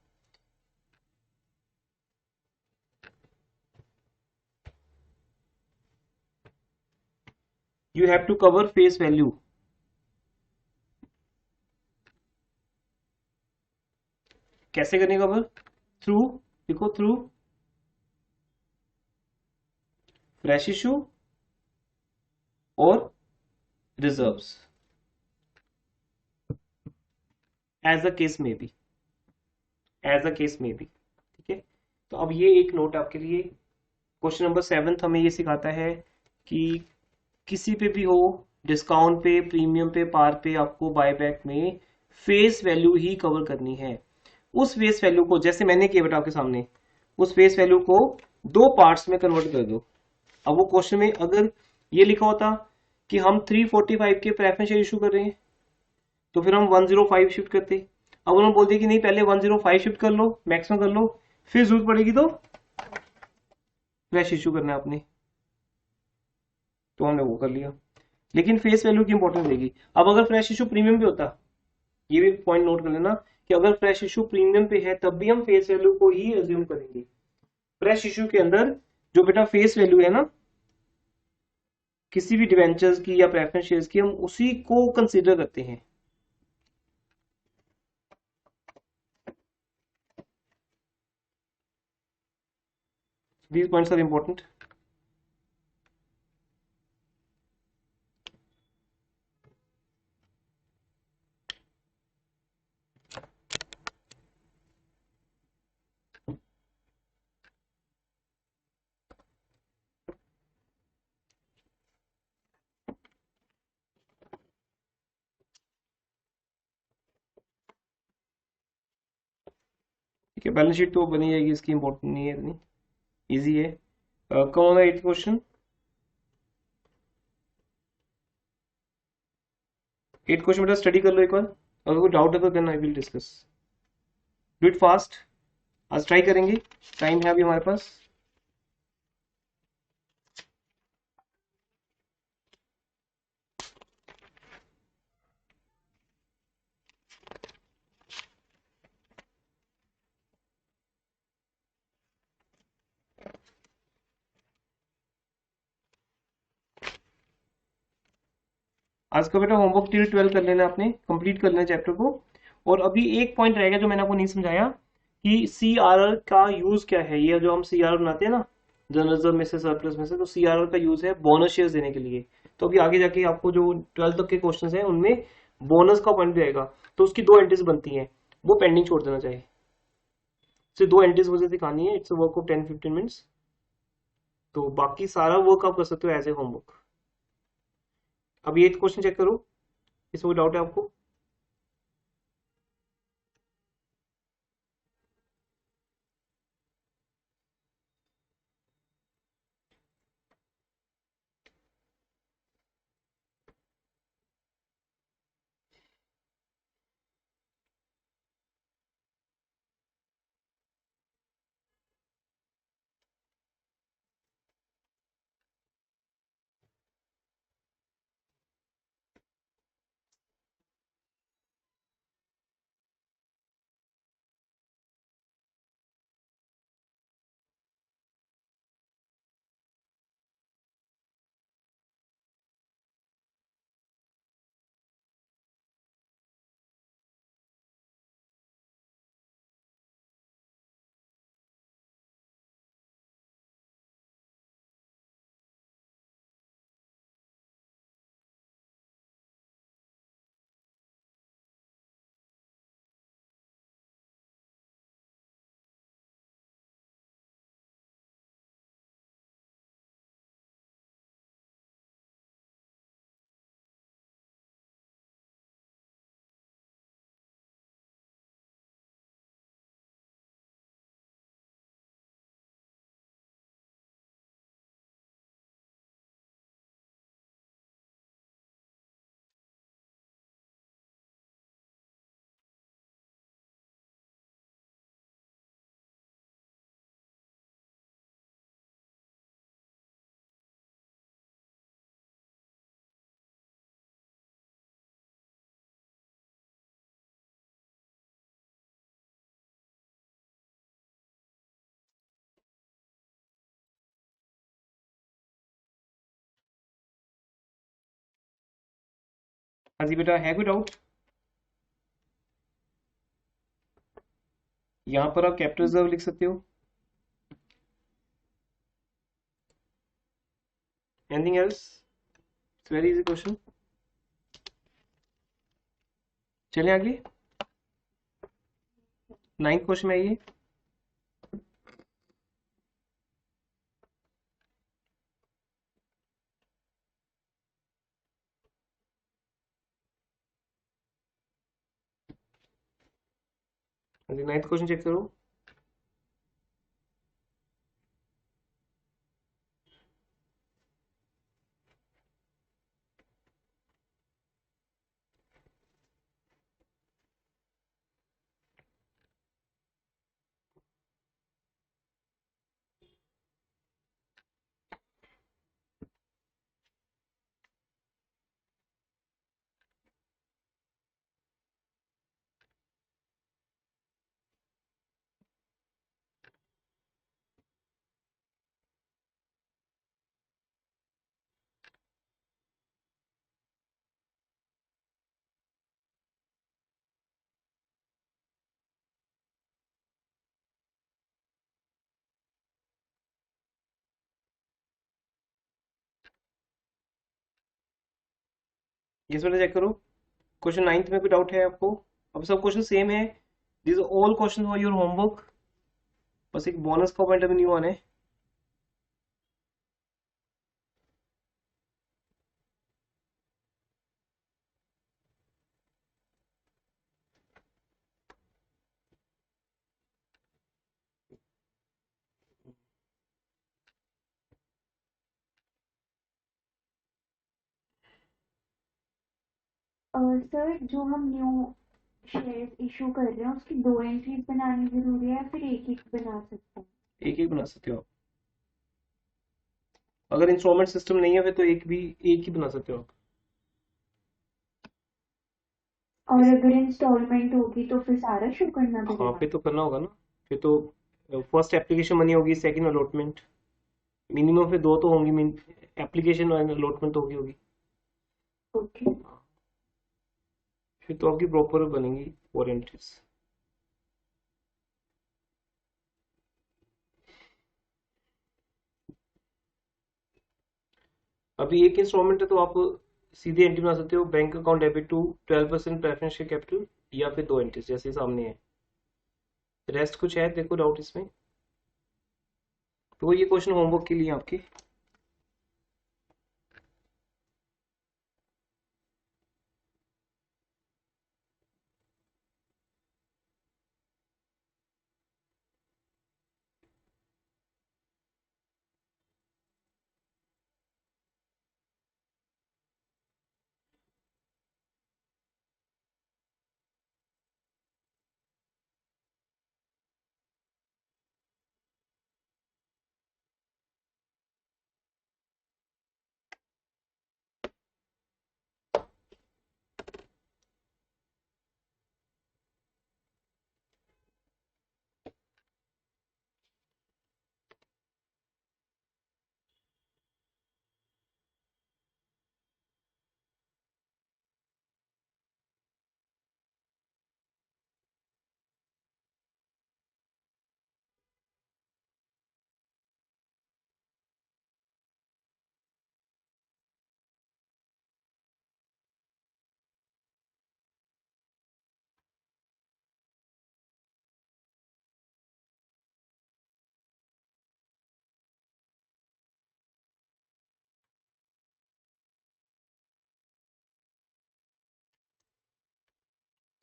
You have to cover face value। कैसे करने cover, through, लिखो through fresh issue और reserves, as a case में भी, एज अ केस में भी। ठीक है, तो अब ये एक नोट आपके लिए, क्वेश्चन नंबर 7 हमें ये सिखाता है कि किसी पे भी हो, डिस्काउंट पे, प्रीमियम पे, पार पे, आपको बायबैक में फेस वैल्यू ही कवर करनी है। उस फेस वैल्यू को जैसे मैंने किया बेटा आपके सामने, उस फेस वैल्यू को दो पार्ट्स में कन्वर्ट कर दो। अब वो क्वेश्चन में अगर ये लिखा होता कि हम 345 के प्रेफरेंस शेयर इशू कर रहे हैं तो फिर हम 105 शिफ्ट करते। अब उन्होंने बोल दिया कि नहीं पहले 105 शिफ्ट कर लो, मैक्सिमम कर लो, फिर जरूरत पड़ेगी तो फ्रेश इशू करना है आपने, तो हमने वो कर लिया। लेकिन फेस वैल्यू की इंपॉर्टेंस रहेगी। अब अगर फ्रेश इशू प्रीमियम पे होता, ये भी पॉइंट नोट कर लेना कि अगर फ्रेश इशू प्रीमियम पे है तब भी हम फेस वैल्यू को ही एज्यूम करेंगे। फ्रेश इशू के अंदर जो बेटा फेस वैल्यू है ना किसी भी डिवेंचर्स की या प्रेफरेंस शेयर्स की, हम उसी को कंसीडर करते हैं। These points are important। ठीक है, बैलेंस शीट तो बनी जाएगी, इसकी इंपॉर्टेंट नहीं है इतनी, इजी है। कौन है 8th क्वेश्चन, 8th क्वेश्चन बेटा स्टडी कर लो एक बार, अगर कोई डाउट है तो then I will discuss. Do it fast, आज ट्राई करेंगे, टाइम है अभी हमारे पास। आज का बेटा होमवर्क टिल 12 कर लेना, आपने कंप्लीट कर लेना चैप्टर को। और अभी एक पॉइंट रहेगा जो मैंने आपको नहीं समझाया कि CRR का यूज क्या है। ये जो हम CRR बनाते हैं ना जनरल रिजर्व में से, सरप्लस में से, तो CRR का यूज है बोनस शेयर्स देने के लिए। तो अभी आगे जाके आपको जो 12 तक के क्वेश्चन है उनमें बोनस का पॉइंट भी आएगा, तो उसकी दो एंट्रीज बनती हैं, वो पेंडिंग छोड़ देना चाहिए। सिर्फ दो एंट्रीज मुझे दिखानी है, इट्स वर्क ऑफ 10-15 मिनट्स। तो बाकी सारा वर्क आप कर सकते हो एज ए होमवर्क। अब ये क्वेश्चन चेक करो, इसमें कोई डाउट है आपको। हाँ जी बेटा, है कोई डाउट? यहाँ पर आप कैपिटल रिजर्व लिख सकते हो। Anything else? It's very easy question. चलिए आगे, 9th क्वेश्चन में आइए। हाँ जी, 9th क्वेश्चन चेक करो। इस वाले चेक करो। क्वेश्चन 9th में कोई डाउट है आपको? अब सब क्वेश्चन सेम है। This all question for your homework. बस एक बोनस का पॉइंट अभी न्यू आना है। सर जो हम न्यू शेयर्स इशू कर रहे हैं उसकी 2 एंट्रीज बनानी जरूरी है या फिर एक ही बना सकते हैं? एक एक बना सकते हो आप। अगर इंस्टॉलमेंट सिस्टम नहीं है फिर तो एक ही बना सकते हो आप। और अगर इंस्टॉलमेंट होगी तो फिर सारा शो करना हाँ, पड़ेगा? फिर तो करना होगा ना। फिर तो फर्स्ट एप्लीकेशन बनी होगी, सेकंड अलॉटमेंट, मिनिमम फिर दो तो होंगी। एप्लीकेशन और अलॉटमेंट तो होगी। ओके। फिर तो आपकी प्रॉपर बनेंगी 4 एंट्रीज। अभी एक इंस्टॉलमेंट है तो आप सीधे एंट्री बना सकते हो, bank account debit to 12% preference share capital, या फिर 2 एंट्रीज जैसे सामने है। रेस्ट कुछ है देखो डाउट इसमें? तो ये क्वेश्चन होमवर्क के लिए आपके।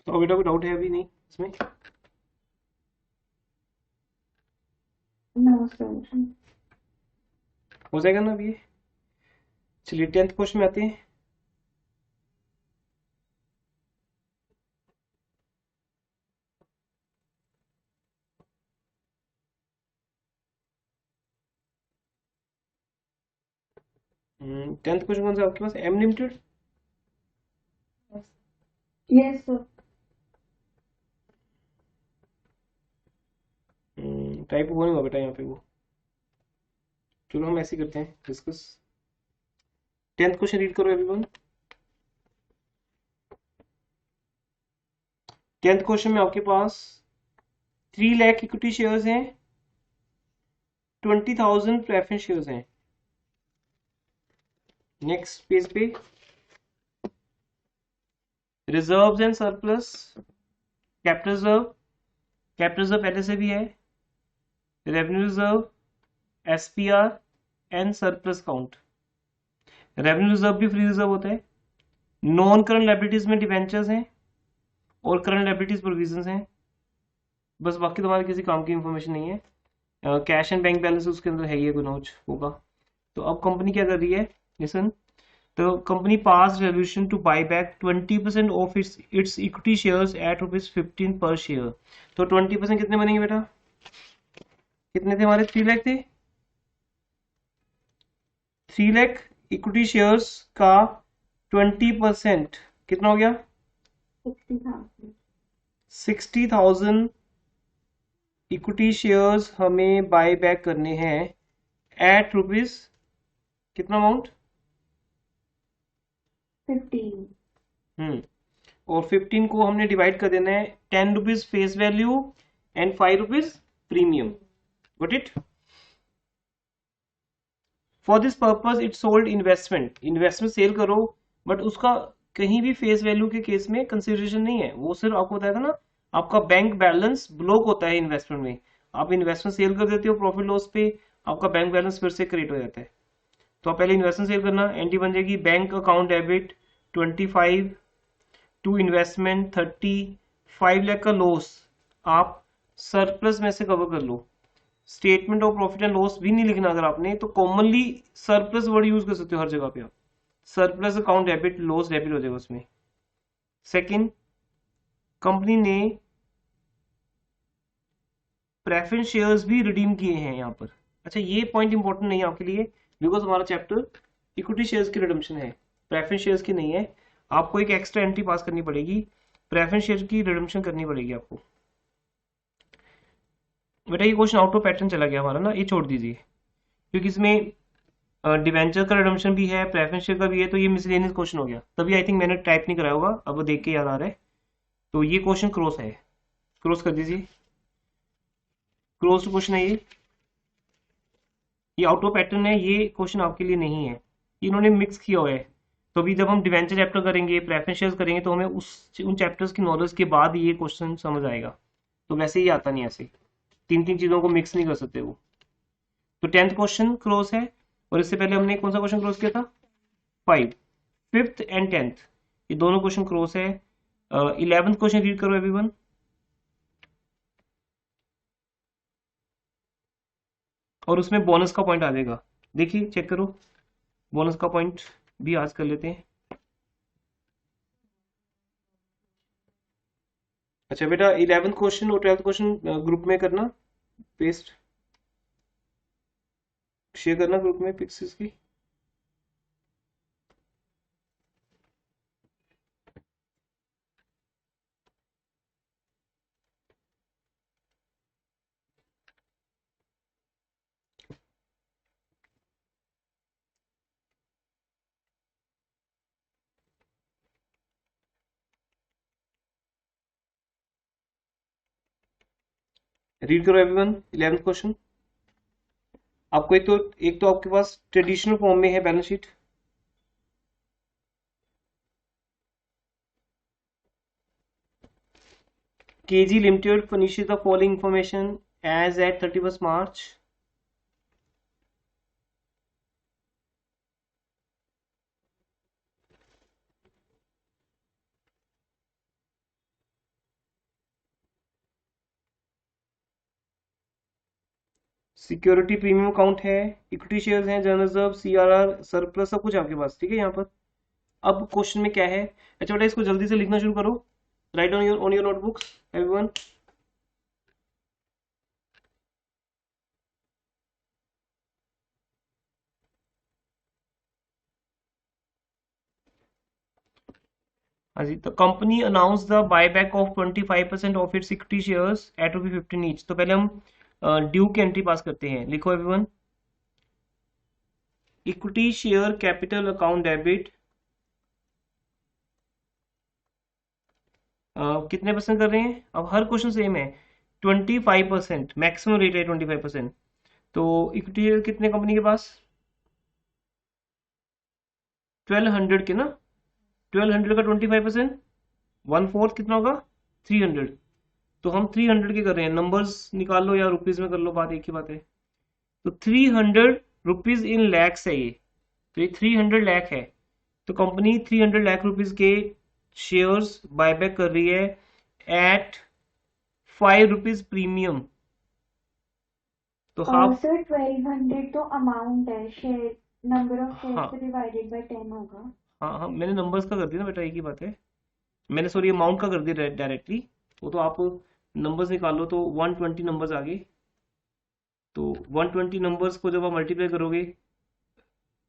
तो बेटा कोई डाउट है अभी नहीं इसमें? No sir. हो जाएगा ना अभी ये? चलिए 10th क्वेश्चन में आते हैं। टेंथ क्वेश्चन कौन सा आपके पास? M limited. Yes sir. Type वो नहीं हुआ बेटा यहाँ पे वो। चलो हम ऐसे ही करते हैं डिस्कस। 10th क्वेश्चन रीड करो एवरीवन। 10th क्वेश्चन में आपके पास 3 लाख इक्विटी शेयर्स हैं, 20,000 प्रेफरेंस शेयर्स हैं। नेक्स्ट पेज पे reserves and surplus, capital reserve पहले से भी है, revenue reserve, SPR and surplus count. Revenue reserve भी फ्री रिजर्व होता है। नॉन करंट लायबिलिटीज में डिवेंचर्स हैं और करंट लायबिलिटीज प्रोविजंस हैं, बस बाकी तुम्हारे किसी काम की इंफॉर्मेशन नहीं है। कैश एंड बैंक बैलेंस उसके अंदर है, ये कोई नोच होगा। तो अब कंपनी क्या कर रही है, लिसन, तो company pass resolution to buy back 20% of its equity shares at ₹15 per share. तो 20% कितने बनेंगे बेटा, कितने थे हमारे, 3 लाख थे। 3 लाख इक्विटी शेयर्स का 20% कितना हो गया, 60,000 इक्विटी शेयर्स हमें बाय बैक करने हैं एट रुपीज कितना अमाउंट, 15। और 15 को हमने डिवाइड कर देना है 10 rupees face value and 5 rupees premium. Got it. For this purpose it sold investment sell करो, बट उसका कहीं भी फेस वैल्यू के केस में कंसिडरेशन नहीं है। वो सिर्फ आपको बताया था ना, आपका बैंक बैलेंस ब्लॉक होता है इन्वेस्टमेंट में। आप इन्वेस्टमेंट सेल कर देते हो प्रॉफिट लॉस पे, आपका बैंक बैलेंस फिर से क्रिएट हो जाता है। तो आप पहले इन्वेस्टमेंट सेल करना, एंट्री बन जाएगी bank account debit 25 to investment 30, 5 lakh का लॉस आप सरप्लस में से कवर कर लो। Statement of profit and loss भी नहीं लिखना अगर आपने, तो कॉमनली सरप्लस वर्ड यूज कर सकते हो हर जगह पे आप। Surplus account debit, loss debit हो जाएगा उसमें। सेकंड, कंपनी ने प्रेफरेंस शेयर्स भी रिडीम किए हैं यहाँ पर। अच्छा, ये पॉइंट इंपॉर्टेंट नहीं है आपके लिए, बिकॉज हमारा चैप्टर इक्विटी शेयर्स की रिडम्पशन है, प्रेफरेंस शेयर्स की नहीं है। आपको एक एक्स्ट्रा एंट्री पास करनी पड़ेगी, प्रेफरेंस शेयर की रिडम्पशन करनी पड़ेगी आपको। बेटा ये क्वेश्चन आउट ऑफ पैटर्न चला गया हमारा ना, ये छोड़ दीजिए, क्योंकि इसमें डिवेंचर का रिडम्पशन भी है, प्रेफरेंस शेयर का भी है, तो ये मिसलेनियस क्वेश्चन हो गया। तभी आई थिंक मैंने टाइप नहीं कराया होगा, अब वो देख के याद आ रहा है। तो ये क्वेश्चन क्रॉस है, क्रॉस कर दीजिए, क्रॉस क्वेश्चन है ये आउट ऑफ पैटर्न है, ये क्वेश्चन आपके लिए नहीं है, इन्होंने मिक्स किया हुआ है। तो अभी जब हम डिवेंचर चैप्टर करेंगे, प्रेफरेंस शेयर्स करेंगे, तो हमें उन चैप्टर्स की नॉलेज के बाद ये क्वेश्चन समझ आएगा। तो वैसे ही आता नहीं, ऐसे तीन तीन चीजों को मिक्स नहीं कर सकते वो। तो 10th क्वेश्चन क्रॉस है, और इससे पहले हमने कौन सा क्वेश्चन क्रॉस किया था, 5, 5th एंड 10th, ये दोनों क्वेश्चन क्रॉस है। 11th क्वेश्चन रीड करो एवरीवन। और उसमें बोनस का पॉइंट आ जाएगा, देखिए चेक करो, बोनस का पॉइंट भी आज कर लेते हैं। अच्छा बेटा, 11th क्वेश्चन और 12th क्वेश्चन ग्रुप में करना, पेस्ट शेयर करना ग्रुप में पिक्स की। रीड करो एवरीवन 11th क्वेश्चन। आपको एक तो आपके पास ट्रेडिशनल फॉर्म में है balance sheet, KG Limited furnishes the following information as at 31st March. Security premium account है, इक्विटी शेयर्स हैं, जनरल रिजर्व, CRR, सरप्लस, सब कुछ आपके पास, ठीक है यहाँ पर। अब क्वेश्चन में क्या है, अच्छा बेटा इसको जल्दी से लिखना शुरू करो, right on your notebooks everyone. हाँ जी, तो company announce the buyback of 25% of its equity shares at ₹15 each. तो पहले हम ड्यू की एंट्री पास करते हैं, लिखो everyone. Equity share capital account debit कितने परसेंट कर रहे हैं? अब हर क्वेश्चन सेम है, 25%, मैक्सिमम रेट है 25%। तो इक्विटी शेयर कितने कंपनी के पास? 1200 के ना, 1200 का 25%, 1/4 कितना होगा? 300। तो हम 300 के कर रहे हैं, नंबर्स निकाल लो या रुपीज में कर लो, बात एक ही बात है। तो 300 रुपीज इन लैक्स है ये, तो ये 300 लाख है। तो कंपनी 300 लाख रुपीज के शेयर्स बायबैक कर रही है एट 5 रुपीज प्रीमियम। तो हाफ, सर 1200 तो अमाउंट है, शेयर नंबर ऑफ शेयर हाँ से डिवाइडेड बाय 10 होगा। हाँ हाँ, मैंने नंबर्स का कर दिया ना बेटा, एक ही बात है। मैंने सॉरी अमाउंट का कर दिया डायरेक्टली, वो तो आप नंबर्स निकाल लो तो 120 नंबर्स आ गए। तो 120 नंबर्स को जब आप मल्टीप्लाई करोगे,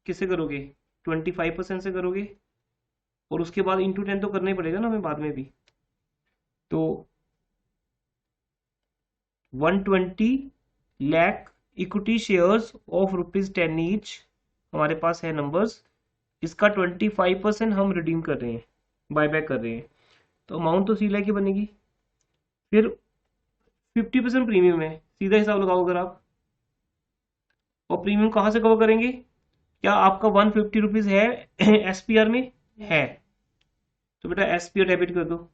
किससे करोगे? 25% से करोगे, और उसके बाद इंटू 10 तो करना ही पड़ेगा ना हमें बाद में भी। तो 120 lakh equity shares of ₹10 each हमारे पास है नंबर्स, इसका 25% हम रिडीम कर रहे हैं, बाय बैक कर रहे हैं। तो अमाउंट तो 3 लाख की बनेगी। फिर 50% प्रीमियम है, सीधा हिसाब लगाओ अगर आप। और प्रीमियम कहाँ से कवर करेंगे? क्या आपका 150 रुपीज है एसपीआर में? है, तो बेटा एसपीआर डेबिट कर दो।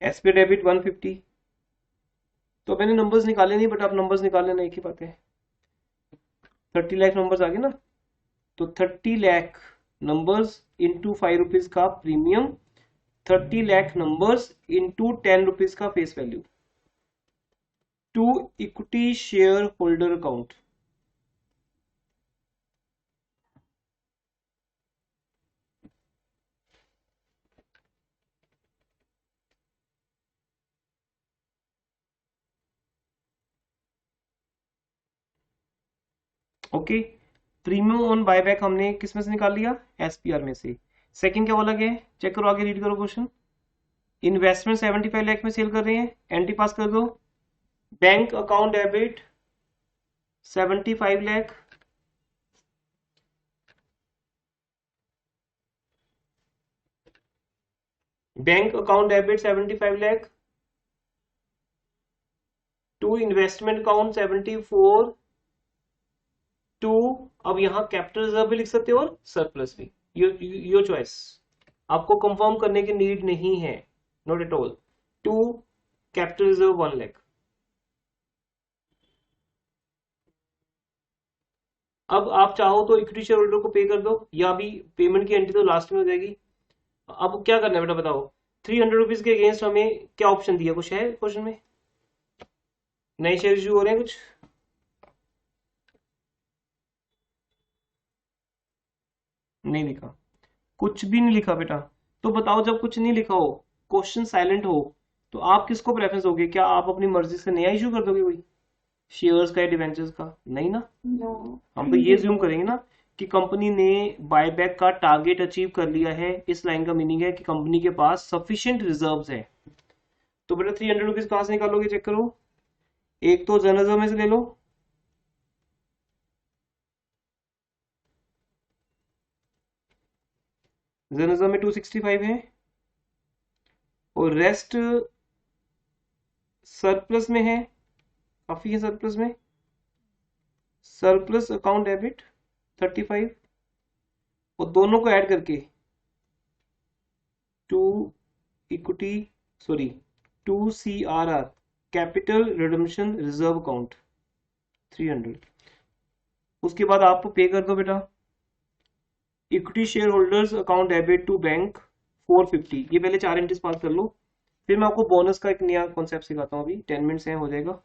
SPR debit 150। तो मैंने नंबर्स निकाले नहीं, बट आप नंबर्स निकाल लेना, एक ही बात है। 30 लाख नंबर्स आ गए ना, तो 30 लाख नंबर्स इंटू 5 रुपीज का premium, 30 lakh numbers into 10 rupees का face value, to equity share holder account. Okay, premium on buyback हमने किस में से निकाल लिया? एसपीआर में से। सेकंड क्या बोला गया है, चेक करो, आगे रीड करो क्वेश्चन। इन्वेस्टमेंट 75 लाख में सेल कर रहे हैं, एंटी पास कर दो। Bank account debit 75 lakh, bank account debit 75 lakh to investment account 74 to, अब यहां कैपिटल रिजर्व भी लिख सकते हो और सरप्लस भी, योर चॉइस, आपको कंफर्म करने की नीड नहीं है, not at all. To capital reserve 1 lakh. अब आप चाहो तो इक्विटी शेयर होल्डर को पे कर दो, या भी पेमेंट की एंट्री तो लास्ट में हो जाएगी। अब क्या करना है बेटा बताओ, 300 रुपीज के अगेंस्ट हमें क्या ऑप्शन दिया, कुछ है क्वेश्चन में? नए शेयर इशू हो रहे हैं कुछ? नहीं लिखा, कुछ भी नहीं लिखा बेटा। तो बताओ, जब कुछ नहीं लिखा हो, क्वेश्चन साइलेंट हो, तो आप किसको प्रेफरेंस दोगे? क्या आप अपनी मर्जी से नया इशू कर दोगे कोई शेयर्स का या डिवेंचर्स का? नहीं ना। नो, हम तो ये ज्यूम करेंगे ना कि कंपनी ने बायबैक का टारगेट अचीव कर लिया है। इस लाइन का मीनिंग है कि कंपनी के पास सफिशिएंट रिजर्व्स है। तो बेटा 300 रुपीज कहां से निकालोगे, चेक करो। एक तो जनरल में से ले लो, जनरल में 265 है, और रेस्ट सरप्लस में है, काफी है सरप्लस में। सरप्लस अकाउंट डेबिट 35, और दोनों को ऐड करके to equity, sorry, 2CRR capital redemption reserve account 300। उसके बाद आप पे कर दो बेटा, equity share holders account debit to bank 450। ये पहले 4 एंट्रीज पास कर लो, फिर मैं आपको बोनस का एक नया कॉन्सेप्ट सिखाता हूँ। अभी 10 मिनट्स हैं, हो जाएगा।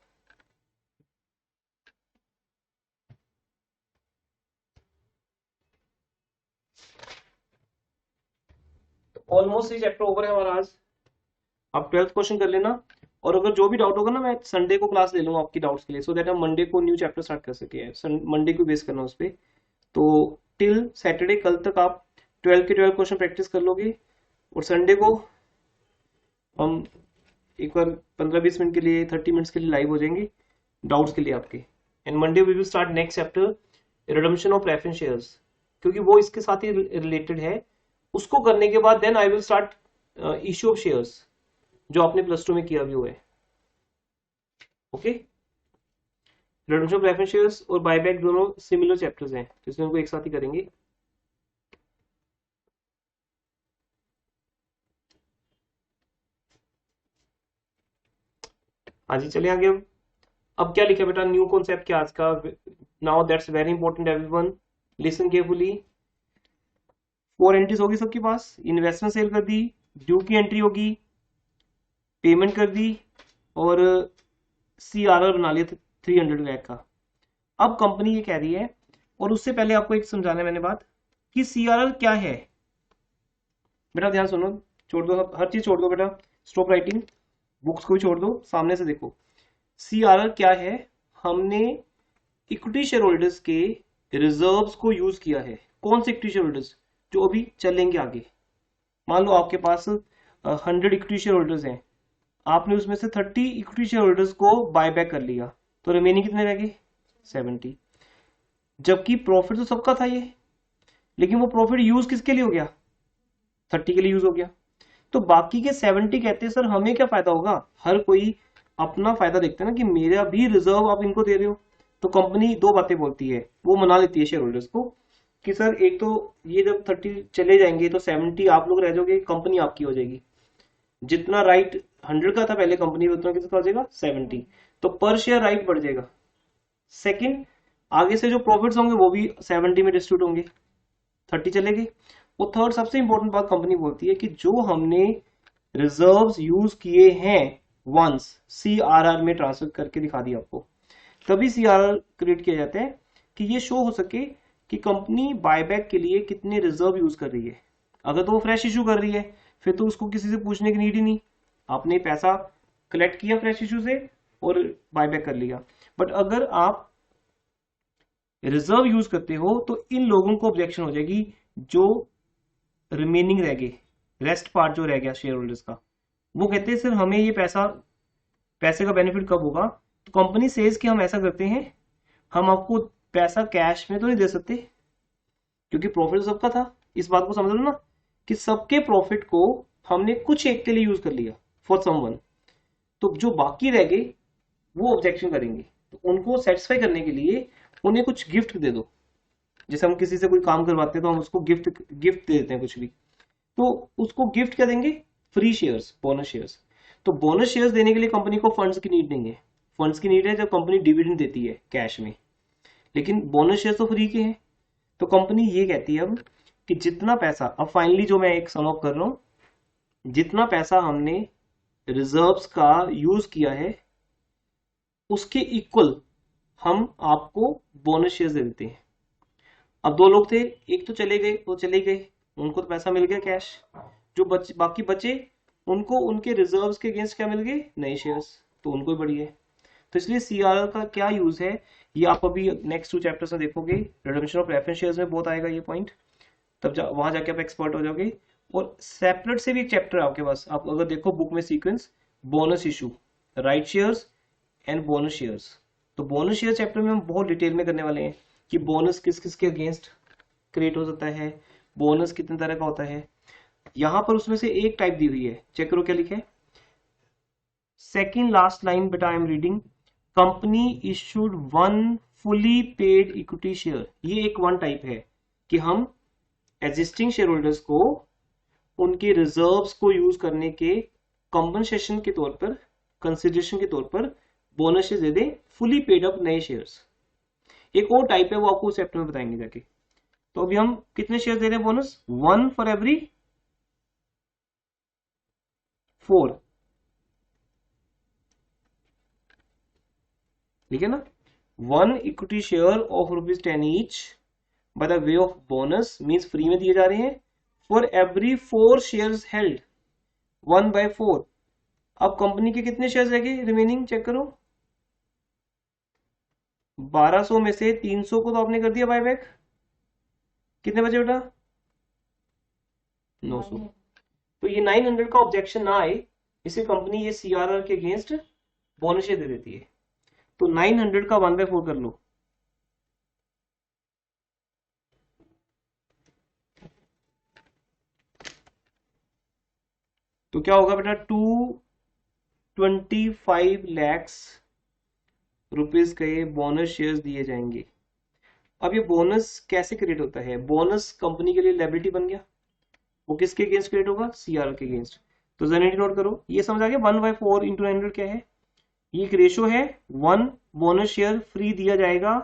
ऑलमोस्ट ये चैप्टर ओवर है हमारा आज। आप 12th क्वेश्चन कर लेना, और अगर जो भी डाउट होगा ना, मैं संडे को क्लास ले लूंगा आपकी डाउट्स के लिए, सो दैट हम मंडे को न्यू चैप्टर स्टार्ट कर सके। मंडे को बेस करना उस पर। तो टिल सैटरडे, कल तक आप 12 के 12 क्वेश्चन प्रैक्टिस कर लोगे, और संडे को हम एक बार 15-20 मिनट के लिए, 30 मिनट्स के लिए लाइव हो जाएंगे डाउट्स के लिए आपके। And Monday we will start next chapter, redemption of preference shares, क्योंकि वो इसके साथ ही रिलेटेड है। उसको करने के बाद then I will start issue of shares, जो आपने +2 में किया भी हुआ है। Okay, redemption of preference shares और बायबैक दोनों सिमिलर चैप्टर्स हैं, तो इसमें उनको एक साथ ही करेंगे। हाँ जी, चलिए आगे। अब क्या लिखा बेटा, न्यू कॉन्सेप्ट क्या आज का? Now that's very important everyone, listen carefully. 4 entries होगी सबके पास, इन्वेस्टमेंट सेल कर दी, ड्यू की एंट्री होगी, पेमेंट कर दी, और CRR बना लिया 300 लाख का। अब कंपनी ये कह रही है, और उससे पहले आपको एक समझाना है मैंने बात, कि CRR क्या है। बेटा ध्यान सुनो, छोड़ दो हर चीज छोड़ दो बेटा, स्टॉप राइटिंग, बुक्स को भी छोड़ दो, सामने से देखो। CRR क्या है? हमने इक्विटी शेयर होल्डर्स के रिजर्व्स को यूज किया है। कौन से इक्विटी शेयर होल्डर्स? जो अभी चलेंगे आगे। मान लो आपके पास 100 इक्विटी शेयर होल्डर्स हैं, आपने उसमें से 30 इक्विटी शेयर होल्डर्स को बायबैक कर लिया, तो रिमेनिंग कितने रह गए? 70। जबकि प्रॉफिट तो सबका था ये, लेकिन वो प्रॉफिट यूज किसके लिए हो गया? 30 के लिए यूज हो गया। तो बाकी के 70 कहते हैं सर हमें क्या फायदा होगा? हर कोई अपना फायदा देखते हैं ना, कि मेरा भी रिजर्व आप इनको दे रहे हो। तो कंपनी दो बातें बोलती है, वो मना लेती है शेयर होल्डर्स को, कि सर एक तो ये जब 30 चले जाएंगे तो 70 आप लोग रह जाओगे, कंपनी आपकी हो जाएगी। जितना राइट 100 का था पहले कंपनी में, उतना किसका हो जाएगा? 70। तो पर शेयर राइट बढ़ जाएगा। सेकंड, आगे से जो प्रॉफिट्स होंगे वो भी 70 में डिस्ट्रीब्यूट होंगे, 30 चले गए। और थर्ड सबसे इंपॉर्टेंट बात कंपनी बोलती है, कि जो हमने रिजर्व्स यूज किए हैं वंस, CRR में ट्रांसफर करके दिखा दिया आपको, तभी CRR क्रिएट किया जाता है, कि ये शो हो सके कि कंपनी बायबैक के लिए कितने रिजर्व यूज कर रही है। अगर तो वो फ्रेश इशू कर रही है, फिर तो उसको किसी से पूछने की नीड ही नहीं, आपने पैसा कलेक्ट किया फ्रेश इशू से और बायबैक कर लिया। बट अगर आप रिजर्व यूज करते हो, तो इन लोगों को ऑब्जेक्शन हो जाएगी, जो रिमेनिंग रह गए, रेस्ट पार्ट जो रह गया शेयर होल्डर्स का, वो कहते हैं सर हमें ये पैसे का बेनिफिट कब होगा? तो कंपनी सेज कि हम ऐसा करते हैं, हम आपको पैसा कैश में तो नहीं दे सकते, क्योंकि प्रॉफिट सबका था। इस बात को समझ लो ना, कि सबके प्रॉफिट को हमने कुछ एक के लिए यूज कर लिया फॉर समवन, तो जो बाकी रह गए वो ऑब्जेक्शन करेंगे। तो उनको सेटिस्फाई करने के लिए उन्हें कुछ गिफ्ट दे दो। जैसे हम किसी से कोई काम करवाते हैं तो हम उसको गिफ्ट दे देते हैं कुछ भी, तो उसको गिफ्ट क्या देंगे? Free shares, bonus shares. तो बोनस शेयर्स देने के लिए कंपनी को फंड्स की नीड नहीं है। फंड्स की नीड है जब कंपनी डिविडेंड देती है कैश में, लेकिन बोनस शेयर्स तो फ्री के हैं। तो कंपनी ये कहती है अब, कि जितना पैसा, अब फाइनली जो मैं एक सम अप कर रहा हूं, जितना पैसा हमने रिजर्व्स का यूज किया है, उसके इक्वल हम आपको बोनस शेयर्स दे देते हैं। अब दो लोग थे, एक तो चले गए, वो चले गए, उनको तो पैसा मिल गया कैश, जो बाकी बचे उनको उनके रिजर्व्स के अगेंस्ट क्या मिल गए? नए शेयर्स, तो उनको ही बढ़िया है। तो इसलिए CRR का क्या यूज है, ये आप अभी नेक्स्ट 2 चैप्टर्स में देखोगे। रिडम्पशन ऑफ प्रेफरेंस शेयर्स में बहुत आएगा ये पॉइंट, तब वहां जाके आप एक्सपर्ट हो जाओगे। और सेपरेट से भी एक चैप्टर है आपके पास, आप अगर देखो बुक में sequence, bonus issue, right shares and bonus shares. तो बोनस शेयर चैप्टर में हम बहुत डिटेल में करने वाले हैं, कि बोनस किस किस के अगेंस्ट क्रिएट हो सकता है, बोनस कितने तरह का होता है। यहां पर उसमें से एक टाइप दी हुई है, चेक करो क्या लिखा है। सेकेंड लास्ट लाइन बेटा I am reading, company issued 1 fully paid equity share. ये एक वन टाइप है, कि हम एग्जिस्टिंग शेयर होल्डर्स को उनके रिजर्व्स को यूज करने के कॉम्पनसेशन के तौर पर, कंसिडरेशन के तौर पर बोनस दे दें, फुली पेड अप नए शेयर्स। एक और टाइप है, वो आपको उस चैप्टर में बताएंगे जाके। तो अभी हम कितने शेयर दे रहे हैं बोनस? 1 फॉर एवरी 4, ठीक है ना? 1 equity share of ₹10 each by the way of bonus, means free में दिए जा रहे हैं, फॉर एवरी 4 शेयर्स हेल्ड, 1/4। अब कंपनी के कितने शेयर्स रह गए रिमेनिंग? चेक करो, 1200 में से 300 को तो आपने कर दिया बायबैक, कितने बचे बेटा? 900। तो ये 900 का ऑब्जेक्शन ना आए, इसे कंपनी ये CRR के अगेंस्ट बोनस दे देती है। तो 900 का 1/4 कर लो, तो क्या होगा बेटा 225 lakhs रुपीस के बोनस शेयर्स दिए जाएंगे। अब ये बोनस कैसे क्रिएट होता है? बोनस कंपनी के लिए लायबिलिटी बन गया, वो किसके अगेंस्ट क्रिएट होगा? CRR के अगेंस्ट। तो जरा नोट करो, ये समझ आ गया 1/4 इंटू 900 क्या है? ये एक रेशो है, 1 बोनस शेयर फ्री दिया जाएगा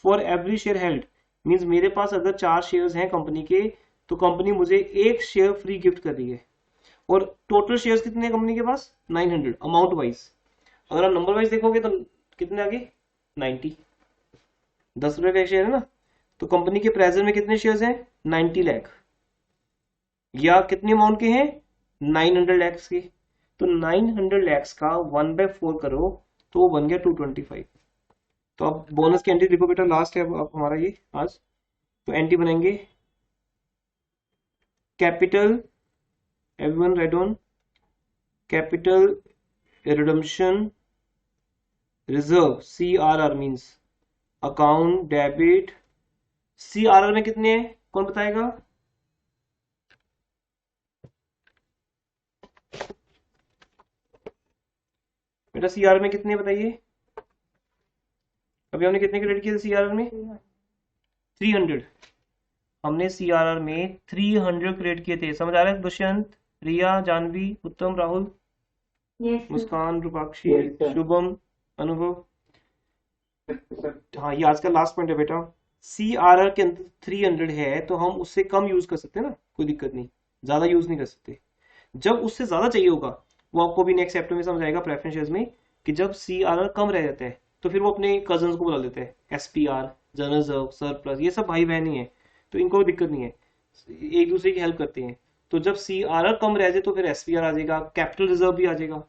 for every share held. Means मेरे पास अगर 4 शेयर्स हैं कंपनी के, तो कंपनी मुझे 1 शेयर फ्री गिफ्ट कर रही है। और टोटल शेयर्स कितने हैं कंपनी के पास? 900 अमाउंट वाइज। अगर आप नंबर वाइज देखोगे तो कितने आगे? 90। 10 रुपए का एक शेयर है ना, तो कंपनी के प्रेजेंट में कितने शेयर्स हैं? 90 लाख। या कितने अमाउंट के हैं? 900 लैक्स के। तो 900 लैक्स का 1/4 करो तो वो बन गया 225। तो अब बोनस की एंट्री देखो बेटा, लास्ट है अब हमारा ये आज। तो एंट्री बनाएंगे, capital, everyone write on capital redemption reserve, CRR means account debit। CRR में कितने हैं कौन बताएगा? बेटा CRR में कितने बताइए? अभी हमने कितने क्रेडिट किए थे CRR में? 300। हमने CRR में 300 क्रेडिट किए थे। समझ आ रहा है दुष्यंत, रिया, जानवी, उत्तम, राहुल, मुस्कान, रूपाक्षी, Yes, sir. शुभम, अनुभव। हाँ, ये आज का लास्ट पॉइंट है बेटा। CRR के अंदर 300 है तो हम उससे कम यूज कर सकते हैं ना, कोई दिक्कत नहीं, ज्यादा यूज नहीं कर सकते। जब उससे ज्यादा चाहिए होगा, वो आपको भी नेक्स्ट चैप्टर में समझाएगा प्रेफरेंस शेयर्स में, कि जब CRR कम रह जाता है तो फिर वो अपने कजन्स को बुला लेते हैं, SPR, जनरल रिजर्व, सरप्लस, ये सब भाई बहन ही है, तो इनको कोई दिक्कत नहीं है, एक दूसरे की हेल्प करते हैं। तो जब CRR कम रह जाए तो फिर SPR आ जाएगा, कैपिटल रिजर्व भी आ जाएगा।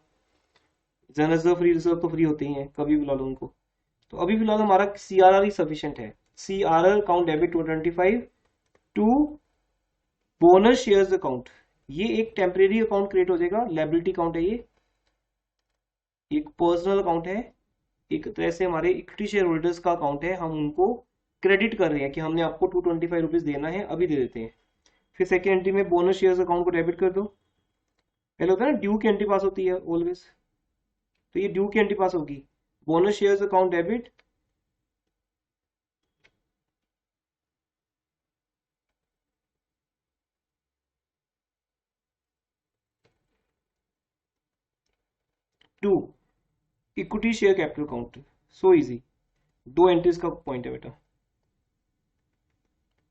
जनरल रिजर्व, फ्री रिजर्व तो फ्री होते ही हैं, कभी बुला लो उनको। तो अभी फिलहाल हमारा CRR ही सफिशिएंट है। CRR account debit 225 to bonus shares account, ये एक टेम्परेरी अकाउंट क्रिएट हो जाएगा, लायबिलिटी अकाउंट है ये, एक पर्सनल अकाउंट है, एक तरह से हमारे इक्विटी शेयर होल्डर्स का अकाउंट है। हम उनको क्रेडिट कर रहे हैं कि हमने आपको 225 रुपीज देना है, अभी दे देते हैं। फिर सेकेंड एंट्री में बोनस शेयर्स अकाउंट को डेबिट कर दो। पहले होता है ना ड्यू की एंट्री पास होती है ऑलवेज, तो ये ड्यू की एंट्री पास होगी, bonus shares account debit to equity share capital account. So easy, 2 entries का पॉइंट है बेटा।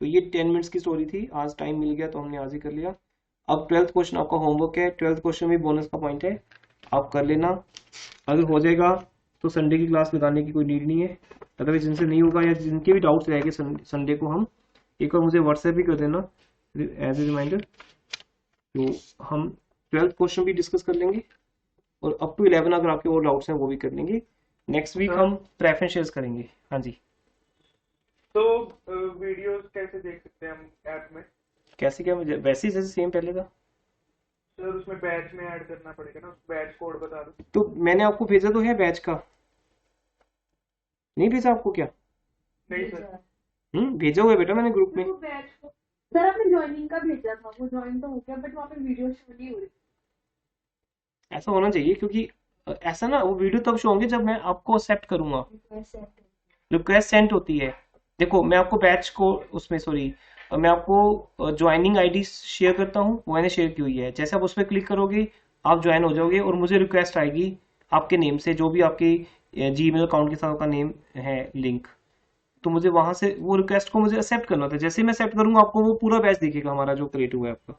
तो ये 10 मिनट्स की स्टोरी थी, आज टाइम मिल गया तो हमने आज ही कर लिया। अब 12th क्वेश्चन आपका होमवर्क है, 12th क्वेश्चन में बोनस का पॉइंट है, आप कर लेना। अगर हो जाएगा तो संडे की क्लास लगाने की कोई नीड नहीं है, अगर जिनसे नहीं होगा या जिनके भी डाउट्स रहेंगे संडे को हम एक बार मुझे व्हाट्सएप भी कर देना एज ए रिमाइंडर। तो हम 12th क्वेश्चन भी डिस्कस कर लेंगे और अप टू 11 अगर आपके और डाउट्स हैं वो भी कर लेंगे। नेक्स्ट वीक हम प्रेफरेंस शेयर्स करेंगे। हाँ जी, तो वीडियोस कैसे देख सकते हैं हम ऐप में? कैसे क्या? वैसे ही जैसे सेम पहले था। सर उसमें बैच में ऐड करना पड़ेगा ना, बैच कोड बता दो। तो मैंने आपको भेजा तो है बैच का, नहीं भेजा आपको क्या? नहीं सर, भेजा हुआ है बेटा मैंने ग्रुप में। सर आपने ज्वाइनिंग का भेजा था, वो ज्वाइन तो हो गया बट वहाँ पे वीडियो शो नहीं हो रही। ऐसा होना चाहिए क्योंकि ऐसा ना वो वीडियो तब शो होंगे जब मैं आपको एक्सेप्ट करूंगा, रिक्वेस्ट सेंड होती है। देखो मैं आपको बैच को उसमें सॉरी मैं आपको ज्वाइनिंग आईडी शेयर करता हूँ, वो मैंने शेयर की हुई है। जैसे आप उस पर क्लिक करोगे आप ज्वाइन हो जाओगे और मुझे रिक्वेस्ट आएगी आपके नेम से, जो भी आपके जीमेल अकाउंट के साथ का नेम है लिंक, तो मुझे वहां से वो रिक्वेस्ट को मुझे एक्सेप्ट करना था। जैसे मैं एक्सेप्ट करूंगा आपको वो पूरा बैच दिखेगा हमारा जो क्रिएट हुआ है आपका।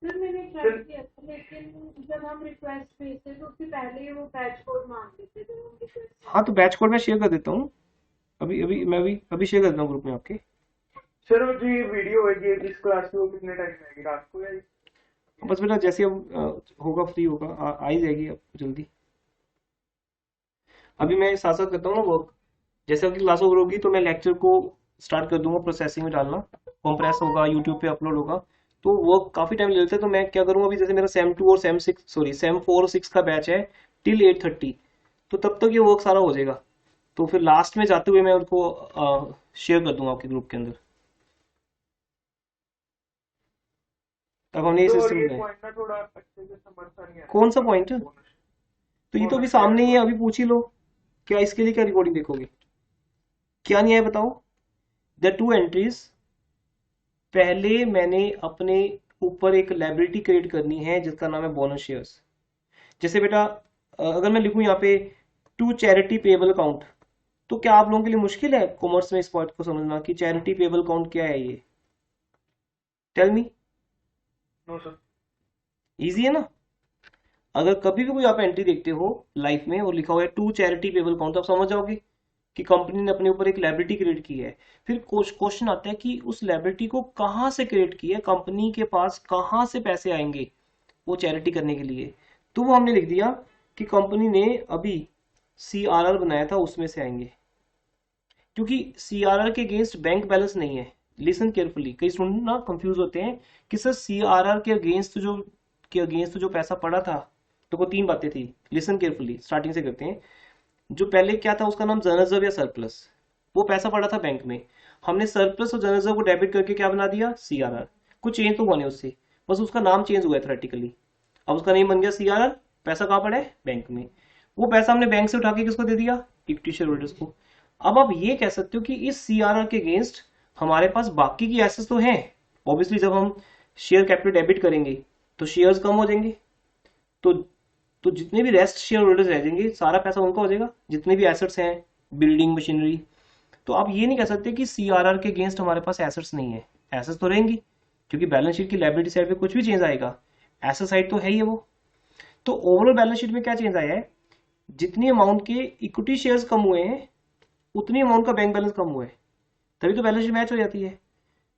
सर मैंने ट्राई किया था लेकिन जब हम रिक्वेस्ट भेजते तो उससे पहले ही वो बैच कोड मांग लेते थे, वो रिक्वेस्ट। हाँ तो बैच कोड मैं शेयर कर देता हूँ, अभी अभी मैं अभी शेयर कर देता हूँ ग्रुप में आपके। सर वो जो ये वीडियो है ये इस क्लास में वो कितने टाइम में आएगी, रात को या? बस बेटा जैसे अब होगा फ्री होगा आ ही जाएगी अब जल्दी। अभी मैं साथ साथ करता हूँ ना वर्क, जैसे आपकी क्लास ओवर होगी तो मैं लेक्चर को स्टार्ट कर दूंगा प्रोसेसिंग में डालना, कॉम्प्रेस होगा, यूट्यूब पे अपलोड होगा, तो वर्क काफी टाइम ले लेते हैं। तो मैं क्या करूंगा, अभी जैसे मेरा सेम 2 और सेम 4 और 6 का बैच है टिल 8:30, तो तब तक ये वर्क सारा हो जाएगा। तो फिर लास्ट में जाते हुए मैं उनको शेयर कर दूंगा आपके ग्रुप के अंदर। अब हमने ये तो और सिस्टम ये बनाया। पॉइंट ना थोड़ा अच्छे से समझ सा नहीं आया। कौन सा पॉइंट? बोनस तो ये तो अभी बोनस सामने ही है, शेयर अभी पूछ ही लो। क्या इसके लिए क्या रिकॉर्डिंग देखोगे? क्या नहीं है बताओ। द 2 एंट्रीज, पहले मैंने अपने ऊपर एक लायबिलिटी क्रिएट करनी है जिसका नाम है बोनस शेयर्स। जैसे बेटा अगर मैं लिखूं यहाँ पे टू चैरिटी पेबल अकाउंट, तो क्या आप लोगों के लिए मुश्किल है कॉमर्स में इस पॉइंट को समझना कि चैरिटी पेबल अकाउंट क्या है? ये tell me. No sir. Easy है ना? अगर कभी भी कोई आप एंट्री देखते हो लाइफ में और लिखा हुआ है टू चैरिटी पेबल अकाउंट, तो आप समझ जाओगे कि कंपनी ने अपने ऊपर एक लायबिलिटी क्रिएट की है। फिर क्वेश्चन आता है कि उस लायबिलिटी को कहाँ से क्रिएट की है, कंपनी के पास कहाँ से पैसे आएंगे वो चैरिटी करने के लिए। तो वो हमने लिख दिया कि कंपनी ने अभी CRR बनाया था उसमें से आएंगे, क्योंकि CRR के अगेंस्ट बैंक बैलेंस नहीं है। लिसन केयरफुली, कई स्टूडेंट ना कंफ्यूज होते हैं कि सर CRR के अगेंस्ट जो पैसा पड़ा था। तो वो 3 बातें थी, लिसन केयरफुली, स्टार्टिंग से करते हैं। जो पहले क्या था उसका नाम जनरिजर्व या सरप्लस, वो पैसा पड़ा था बैंक में। हमने सरप्लस और जनरिजर्व को डेबिट करके क्या बना दिया? CRR। कुछ चेंज तो हुआ नहीं उससे, बस उसका नाम चेंज हुआ है थ्योरेटिकली। अब उसका नेम बन गया CRR, पैसा कहाँ पड़ा है? बैंक में। वो पैसा हमने बैंक से उठा के किसको दे दिया? इक्विटी शेयर होल्डर्स को। अब आप ये कह सकते हो कि इस CRR के अगेंस्ट हमारे पास बाकी की एसेट्स तो हैं। ऑब्वियसली जब हम शेयर कैपिटल डेबिट करेंगे तो शेयर्स कम हो जाएंगे, तो तो जितने भी रेस्ट शेयर होल्डर्स रह जाएंगे सारा पैसा उनका हो जाएगा, जितने भी एसेट्स हैं, बिल्डिंग, मशीनरी। तो आप ये नहीं कह सकते कि CRR के अगेंस्ट हमारे पास एसेट्स नहीं है। एसेट्स तो रहेंगी, क्योंकि बैलेंस शीट की लायबिलिटी साइड पे कुछ भी चेंज आएगा, एसेट साइड तो है ही है वो। तो ओवरऑल बैलेंस शीट में क्या चेंज आया है? जितनी अमाउंट के इक्विटी शेयर्स कम हुए हैं उतनी अमाउंट का बैंक बैलेंस कम हुआ है, तभी तो बैलेंस शीट मैच हो जाती है।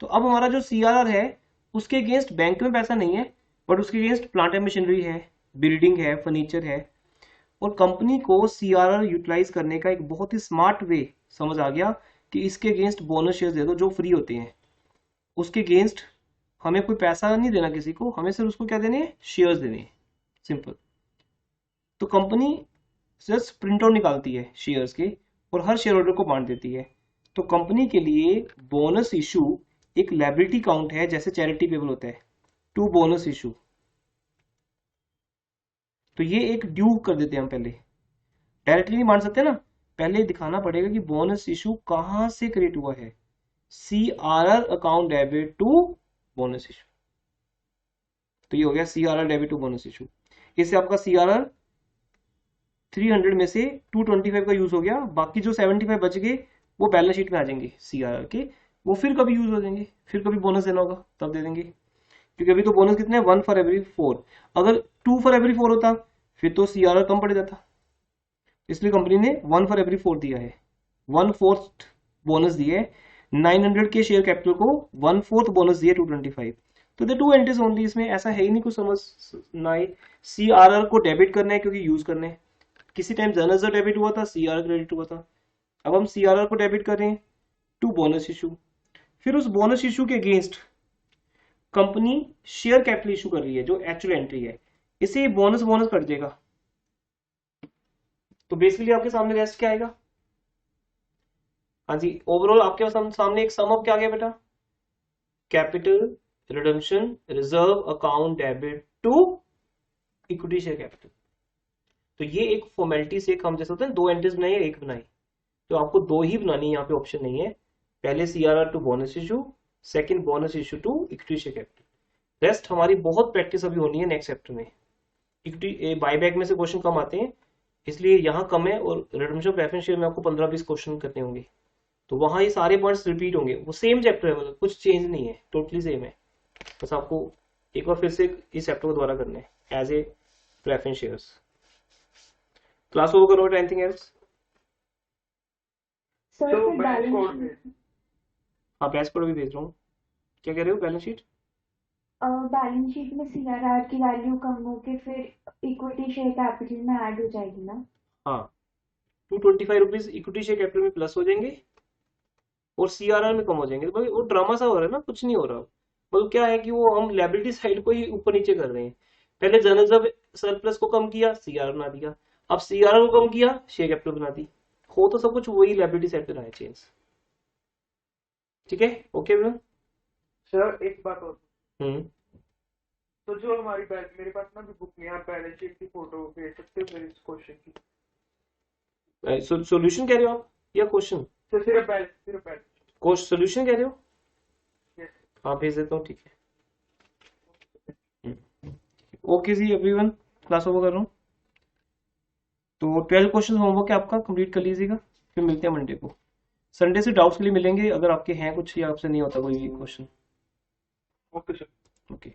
तो अब हमारा जो CRR है उसके अगेंस्ट बैंक में पैसा नहीं है, बट उसके अगेंस्ट प्लांट एंड मशीनरी है, बिल्डिंग है, फर्नीचर है। और कंपनी को CRR यूटिलाइज करने का एक बहुत ही स्मार्ट वे समझ आ गया कि इसके अगेंस्ट बोनस शेयर्स दे दो जो फ्री होते हैं। उसके अगेंस्ट हमें कोई पैसा नहीं देना किसी को, हमें सिर्फ उसको क्या देने हैं? शेयर्स देने हैं, सिंपल। तो कंपनी जस्ट प्रिंट आउट निकालती है शेयर्स के और हर शेयर होल्डर को बांट देती है। तो कंपनी के लिए बोनस इशू एक लायबिलिटी काउंट है, जैसे चैरिटी पेबल होता है, टू बोनस इशू। तो ये एक ड्यू कर देते हैं हम पहले, डायरेक्टली नहीं मान सकते ना, पहले दिखाना पड़ेगा कि बोनस इशू कहां से क्रिएट हुआ है। CRR account debit to bonus issue. तो ये हो गया CRR debit to bonus issue. इससे आपका CRR 300 में से 225 का यूज हो गया, बाकी जो 75 बच गए वो बैलेंस शीट में आ जाएंगे CRR के। वो फिर कभी यूज हो जाएंगे, फिर कभी बोनस देना होगा तब दे देंगे, क्योंकि अभी तो बोनस कितने हैं? 1 फॉर एवरी 4। अगर 2 फॉर एवरी 4 होता फिर तो CRR कम पड़ जाता, इसलिए कंपनी ने 1 फॉर एवरी 4 दिया है, 1/4 बोनस दिया है। 900 के शेयर कैपिटल को 1/4 बोनस दिया 225। तो द 2 एंट्रीज ओनली, इसमें ऐसा है ही नहीं कुछ समझ ना ही। CRR को डेबिट करना है क्योंकि यूज करना है। किसी टाइम जनरल डेबिट हुआ था, CRR क्रेडिट हुआ था। अब हम CRR को डेबिट कर रहे हैं टू बोनस इशू। फिर उस बोनस इशू के against company share capital issue कर रही है जो एक्चुअल एंट्री है, इसे बोनस बोनस कट देगा। तो बेसिकली आपके सामने रेस्ट क्या आएगा? हाँ जी, ओवरऑल आपके सामने एक सम अप क्या आ गया बेटा? Capital redemption reserve account debit to equity share capital. तो ये एक फॉर्मेलिटी से हम जैसे होते हैं 2 एंट्रीज बनाई है, एक बनाई, तो आपको 2 ही बनानी है, यहाँ पे ऑप्शन नहीं है। पहले CRR to bonus issue, second bonus issue to equity share capital. Rest हमारी बहुत प्रैक्टिस अभी होनी है नेक्स्ट चैप्टर में। इक्विटी बायबैक में से क्वेश्चन कम आते हैं, इसलिए यहाँ कम है, और रिडम्पशन प्रेफरेंस शेयर में आपको 15-20 क्वेश्चन करने होंगे, तो वहां ये सारे पॉइंट्स रिपीट होंगे। वो सेम चैप्टर है, मतलब कुछ चेंज नहीं है, टोटली सेम है, बस आपको एक बार फिर से इस चैप्टर को दोबारा करना है as a preference shares. Class over करो, एनीथिंग एल्स? सर तो फिर बैच बैलेंस कोड में शीट हाँ, बैच कोड भी भेज रहा हूँ। क्या कह रहे हो? बैलेंस शीट बैलेंस शीट में CRR की वैल्यू कम होके फिर इक्विटी शेयर कैपिटल में ऐड हो जाएगी ना? हाँ, 225 रुपीज इक्विटी शेयर कैपिटल में प्लस हो जाएंगे और CRR में कम हो जाएंगे। तो भाई वो ड्रामा सा हो रहा है ना, कुछ नहीं हो रहा। मतलब क्या है कि वो हम लायबिलिटी साइड को ही ऊपर नीचे कर रहे हैं। पहले जर्नल्स ऑफ सरप्लस को कम किया, सीआर बना दिया, अब सीआर को कम किया, शेयर कैपिटल बना दी। हो तो सब कुछ वही लायबिलिटी साइड पे रहा है चेंज। ठीक है, ओके मैम। सर एक बात और, हम्म, तो जो हमारी मेरे पास ना भी बुक नहीं है, आप बैलेंस शीट की फोटो भेज सकते हो मेरे इस क्वेश्चन की? सॉल्यूशन कह रहे हो आप या क्वेश्चन? तो सिर्फ बैलेंस कोर्स सॉल्यूशन कह रहे हो? Yes. हाँ भेज देता हूँ, ठीक है। ओके जी एवरीवन, क्लास ओवर कर रहा हूँ। तो 12 क्वेश्चन होमवर्क है आपका, कंप्लीट कर लीजिएगा, फिर मिलते हैं मंडे को। संडे से डाउट्स के लिए मिलेंगे, अगर आपके हैं कुछ या आपसे नहीं होता कोई भी क्वेश्चन। Okay sir. ओके।